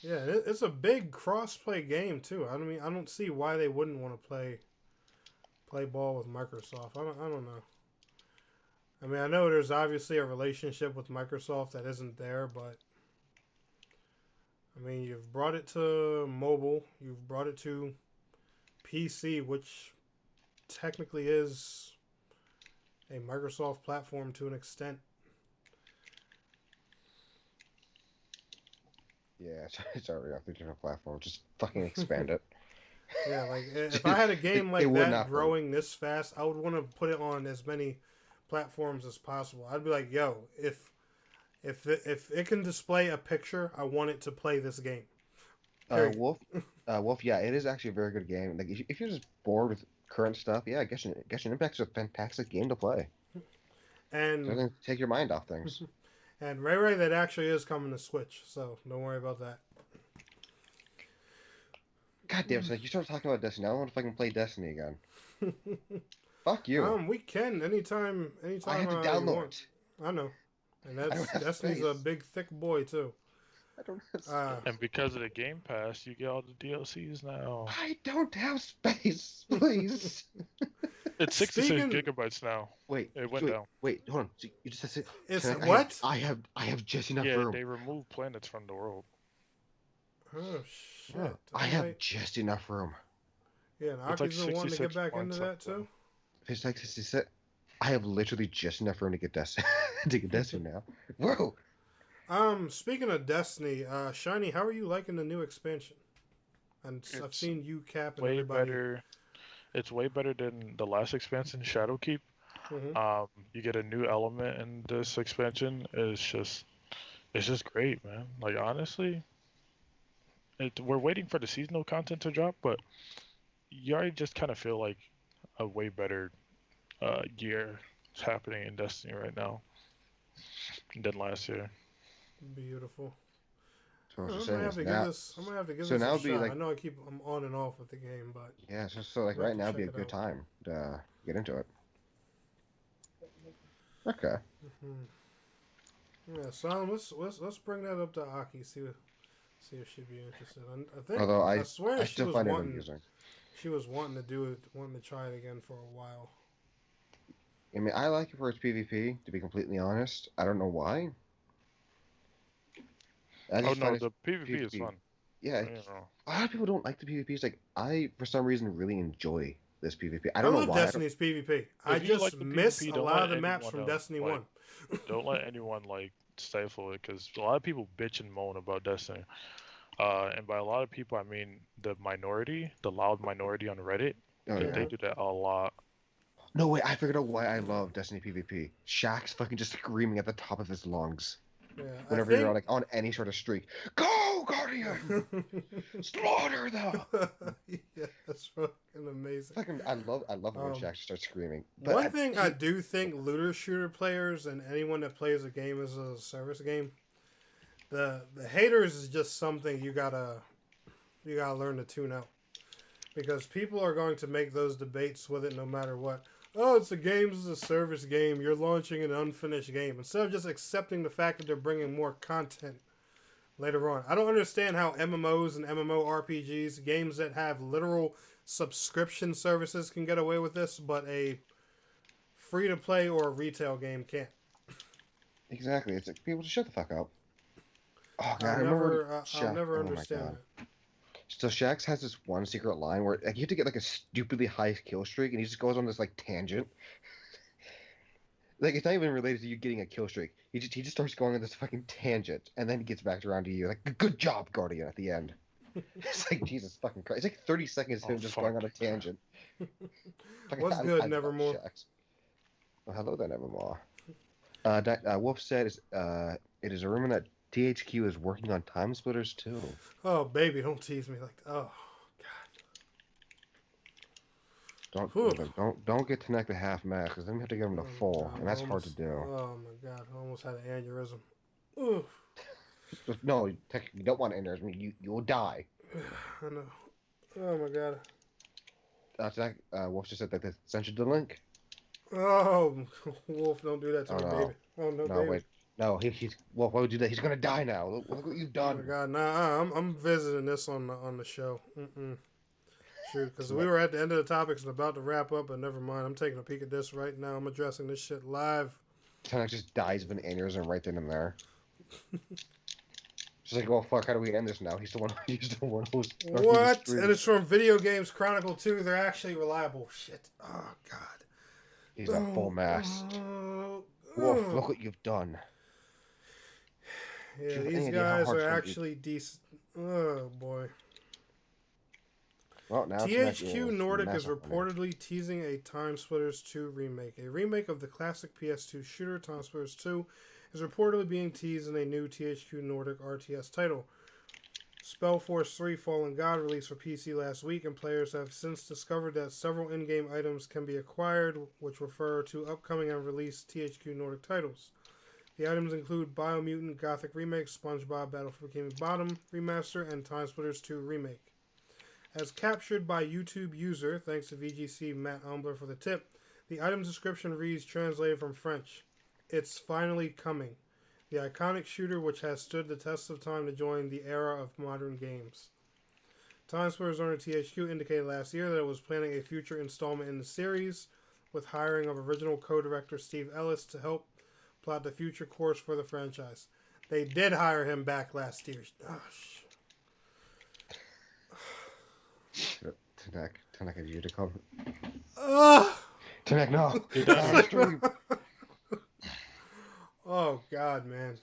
A: Yeah, it's a big cross-play game too. I mean, I don't see why they wouldn't want to play ball with Microsoft. I don't know. I mean, I know there's obviously a relationship with Microsoft that isn't there, but I mean, you've brought it to mobile, you've brought it to PC, which technically is a Microsoft platform to an extent.
B: Yeah, it's already off the different platform. Just fucking expand it.
A: Yeah, like if I had a game like
B: it would
A: that
B: not hurt.
A: growing this fast, I would want to put it on as many platforms as possible. I'd be like, yo, if it can display a picture, I want it to play this game. Period.
B: Wolf, yeah, it is actually a very good game. Like if you're just bored with current stuff, yeah, Genshin Impact is a fantastic game to play.
A: And
B: Doesn't take your mind off things.
A: and Ray, that actually is coming to Switch, so don't worry about that.
B: God damn, so you started talking about Destiny. I don't know if I can play Destiny again. Fuck you.
A: We can anytime
B: I have to
A: you
B: download
A: want.
B: it.
A: I know, and
B: I don't
A: that's
B: have
A: Destiny's
B: space.
A: a big thick boy too.
B: I don't have
A: Uh,
C: And because of the Game Pass, you get all the DLCs now.
B: I don't have space, please.
C: It's 66
A: Speaking-
C: gigabytes now.
B: Wait,
C: It went down.
B: Wait, hold on. So you just said
A: It's
B: can
A: what?
B: I have just enough
C: Yeah,
B: room.
C: they removed planets from the world.
A: Oh shit!
B: Yeah, I have just enough room.
A: Yeah, and
C: It's like
A: Aki's been wanting to get
C: 66
A: back into
C: points
A: that
C: something.
A: too.
B: If it's like 66, I have literally just enough room to get Destiny to get Destiny now. Whoa.
A: Speaking of Destiny, Shiny, how are you liking the new expansion? And I've
C: It's
A: seen you Cap and
C: Way
A: everybody.
C: better. It's way better than the last expansion, Shadowkeep.
A: Mhm.
C: You get a new element in this expansion. It's just great, man. Like honestly, we're waiting for the seasonal content to drop, but you already just kind of feel like a way better year is happening in Destiny right now than last year.
A: Beautiful.
B: So what
A: I'm
B: you're
A: gonna
B: saying
A: have
B: is
A: to
B: now,
A: give this. I'm gonna have to give
B: so
A: this
B: now
A: a
B: would be
A: shot.
B: like-
A: I know I'm on and off with the game, but
B: yeah, so like
A: I'll have
B: right
A: to
B: now would be a
A: check it
B: good
A: out.
B: time to get into it. Okay.
A: yeah. So let's bring that up to Aki. See if she'd be interested. I think.
B: Although
A: I swear
B: I
A: she
B: still
A: was
B: find it
A: wanting.
B: amusing.
A: She was wanting to do it, wanting to try it again for a while.
B: I mean, I like it for its PvP. To be completely honest, I don't know why. I
C: Oh
B: just
C: no,
B: find
C: the
B: it
C: PvP is
B: PvP.
C: fun.
B: Yeah,
C: You know.
B: a lot of people don't like the PvP. It's like I, for some reason, really enjoy this PvP. I
A: I
B: don't know
A: love
B: why.
A: Destiny's PvP. I
C: If you
A: just
C: like the
A: miss
C: PvP,
A: a
C: don't
A: lot
C: let
A: of the maps
C: anyone
A: from
C: else,
A: Destiny
C: like,
A: 1.
C: Don't let anyone like stifle it, because a lot of people bitch and moan about Destiny. And by a lot of people, I mean the minority, the loud minority on Reddit.
B: Oh yeah.
C: They do that a lot.
B: No wait, I figured out why I love Destiny PvP. Shaq's fucking just screaming at the top of his lungs
A: Yeah,
B: whenever you're like on any sort of streak. Go, Guardian! Slaughter them!
A: yeah, that's fucking amazing.
B: Fucking, I love it when Shaq starts screaming.
A: One thing I do think looter shooter players and anyone that plays a game as a service game, the haters is just something you gotta learn to tune out, because people are going to make those debates with it no matter what. Oh, it's a games as a service game. You're launching an unfinished game. Instead of just accepting the fact that they're bringing more content later on. I don't understand how MMOs and MMORPGs, games that have literal subscription services, can get away with this, but a free to play or a retail game can't.
B: Exactly. It's like people just shut the fuck up. Oh god,
A: I'll
B: I remember
A: I'll
B: Shaq.
A: never
B: Oh my
A: understand
B: god.
A: that.
B: So Shax has this one secret line where like you have to get like a stupidly high kill streak, and he just goes on this like tangent. Like it's not even related to you getting a kill streak. He just starts going on this fucking tangent, and then he gets back around to you like, "Good job, Guardian." At the end, it's like Jesus fucking Christ. It's like 30 seconds of him just going on a tangent.
A: What's good, Nevermore?
B: Shax. Well, hello there, Nevermore. Wolf said, "It is a rumor that THQ is working on Time Splitters too."
A: Oh, baby, don't tease me like that. Oh,
B: Don't
A: Whew.
B: don't get Tennek to half max because then we have to give him to full,
A: God,
B: and that's hard to do.
A: Oh my god, I almost had an aneurysm. Ooh.
B: No, you don't want an aneurysm. You will die.
A: I know. Oh my god.
B: Tennek, Wolf just said that they sent you the link.
A: Oh, Wolf, don't do that to
B: Oh,
A: me,
B: no.
A: baby. Oh no,
B: No,
A: baby.
B: wait. No, he's Wolf. Why would you do that? He's gonna die now. Look what you've
A: Oh
B: done.
A: my god, nah, I'm visiting this on the show. Shoot, because we were at the end of the topics and about to wrap up, but never mind. I'm taking a peek at this right now. I'm addressing this shit live.
B: Tennek just dies of an aneurysm right then and there. She's like, "Oh fuck, how do we end this now?" He's the one. He's the one who's.
A: What? And it's from Video Games Chronicle 2. They're actually reliable. Shit. Oh god.
B: He's at full mast. Wolf, look what you've done.
A: Yeah, these guys are actually decent. Oh boy.
B: Well, now
A: THQ Nordic is reportedly teasing a Time Splitters 2 remake. A remake of the classic PS2 shooter Time Splitters 2 is reportedly being teased in a new THQ Nordic RTS title. Spellforce 3 Fallen God released for PC last week, and players have since discovered that several in-game items can be acquired, which refer to upcoming and released THQ Nordic titles. The items include Biomutant Gothic Remake, SpongeBob Battle for Bikini Bottom Remaster, and Time Splitters 2 Remake. As captured by YouTube user, thanks to VGC Matt Umbler for the tip, the item's description reads, translated from French, "It's finally coming. The iconic shooter which has stood the test of time to join the era of modern games." Time Splitters owner THQ indicated last year that it was planning a future installment in the series, with hiring of original co-director Steve Ellis to help plot the future course for the franchise. They did hire him back last year. Oh,
B: Tennek, I need you to come.
A: Tennek,
B: no.
A: Oh god, man.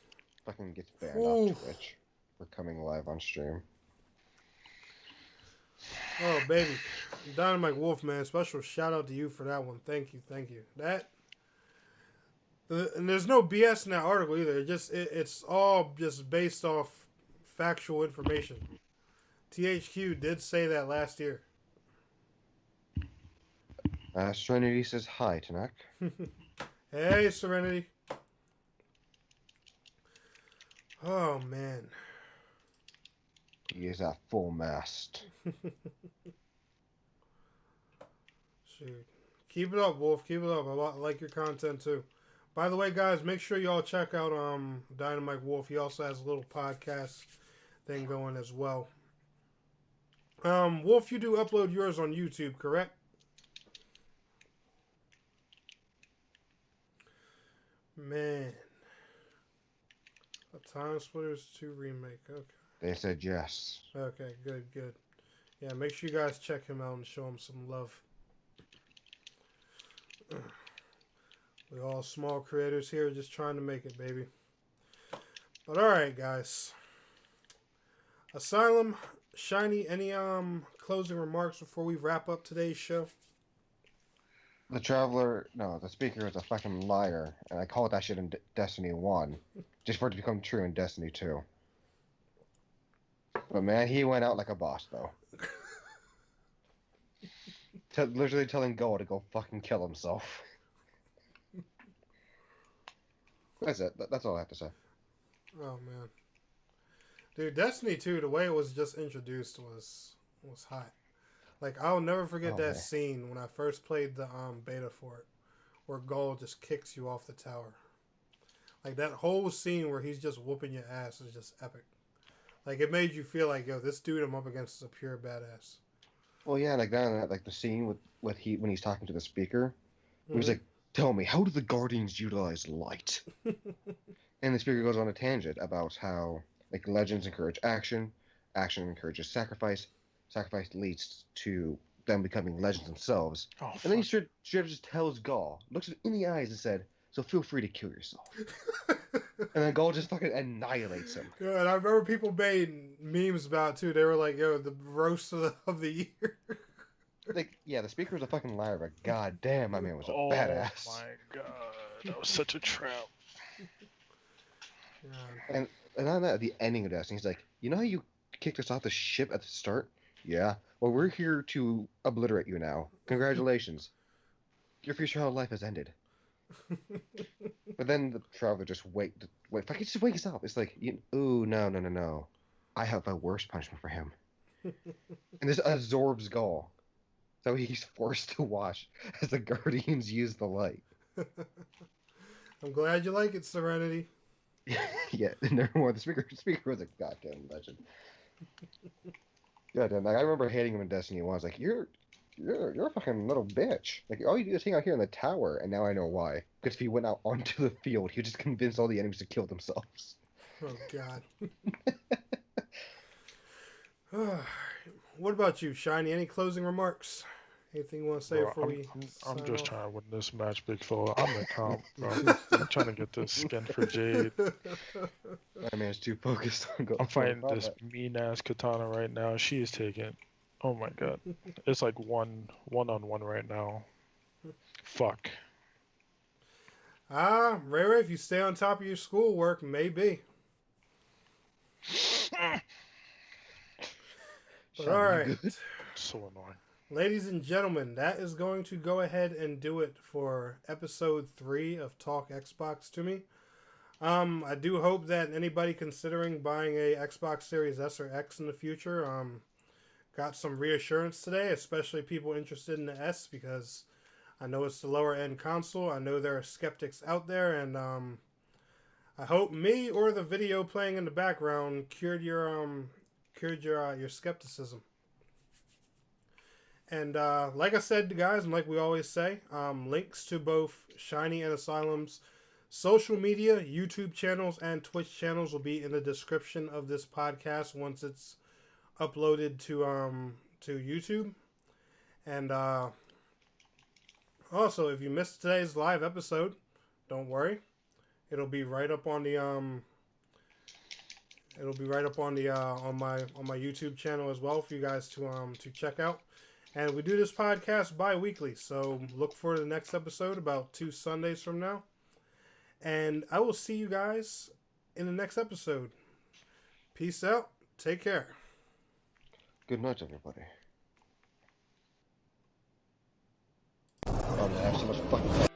B: Fucking gets banned off Twitch for coming live on stream.
A: Oh baby, Dynamite Wolf, man. Special shout out to you for that one. Thank you. And there's no BS in that article either. It's all just based off factual information. THQ did say that last year.
B: Serenity says hi, Tennek.
A: Hey, Serenity. Oh, man.
B: He is at full mast.
A: Shoot. Keep it up, Wolf. Keep it up. I like your content, too. By the way, guys, make sure y'all check out Dynamite Wolf. He also has a little podcast thing going as well. Wolf, you do upload yours on YouTube, correct? Man. A Time Splitters 2 remake. Okay.
B: They said yes.
A: Okay, good. Yeah, make sure you guys check him out and show him some love. We're all small creators here just trying to make it, baby. But alright, guys. Asylum, Shiny, any closing remarks before we wrap up today's show?
B: The speaker is a fucking liar, and I called that shit in Destiny 1, just for it to become true in Destiny 2. But man, he went out like a boss, though. Literally telling Go to go fucking kill himself. That's it. That's all I have to say.
A: Oh, man. Dude, Destiny 2, the way it was just introduced was hot. Like, I'll never forget that scene when I first played the beta for it, where Gold just kicks you off the tower. Like, that whole scene where he's just whooping your ass is just epic. Like it made you feel like, yo, this dude I'm up against is a pure badass.
B: Well, yeah, like that, like the scene with when he's talking to the speaker, he was
A: Mhm.
B: like, "Tell me, how do the Guardians utilize light?" And the speaker goes on a tangent about how like legends encourage action, action encourages sacrifice, sacrifice leads to them becoming legends themselves.
C: Oh
B: And then he
C: fuck.
B: straight up just tells Gaul, looks him in the eyes and said, "So feel free to kill yourself." And then Gaul just fucking annihilates him.
A: Yeah, and I remember people made memes about it too. They were like, "Yo, the roast of the year."
B: Like, yeah, the speaker was a fucking liar, but god damn, my man was a
C: Oh
B: badass.
C: my god, that was such a trap.
A: Yeah.
B: And on that, the ending of Destiny, he's like, you know how you kicked us off the ship at the start? Yeah. Well, we're here to obliterate you now. Congratulations. Your future life has ended. But then the traveler just wait. Fucking just wakes up. It's like, ooh, no. I have a worse punishment for him. And this absorbs Gaul. So he's forced to watch as the Guardians use the light.
A: I'm glad you like it, Serenity.
B: Yeah, nevermore. The speaker was a goddamn legend. Goddamn, like I remember hating him in Destiny 1. I was like, you're a fucking little bitch. Like all you do is hang out here in the tower, and now I know why. Because if he went out onto the field, he would just convince all the enemies to kill themselves.
A: Oh God. What about you, Shiny? Any closing remarks? Anything you want to say
C: Bro,
A: before we
C: I'm
A: sign
C: just
A: off?
C: trying to win this match, big fella. I'm the comp, bro. I'm trying to get this skin for Jade.
B: My man's too focused on going.
C: I'm fighting this mean ass katana right now. She is taking. Oh my god. It's like one on one right now. Fuck.
A: Ray Ray, if you stay on top of your schoolwork, maybe. But all right.
C: So annoying.
A: Ladies and gentlemen, that is going to go ahead and do it for episode 3 of Talk Xbox to Me. I do hope that anybody considering buying a Xbox Series S or X in the future got some reassurance today, especially people interested in the S, because I know it's the lower end console. I know there are skeptics out there, and I hope me or the video playing in the background cured your skepticism. And like I said, guys, and like we always say, links to both Shiny and Asylum's social media, YouTube channels, and Twitch channels will be in the description of this podcast once it's uploaded to YouTube. And also, if you missed today's live episode, don't worry, it'll be right up on the on my YouTube channel as well for you guys to check out. And we do this podcast bi-weekly, so look for the next episode about 2 Sundays from now. And I will see you guys in the next episode. Peace out. Take care.
B: Good night, everybody. Oh, man, I have so much fucking.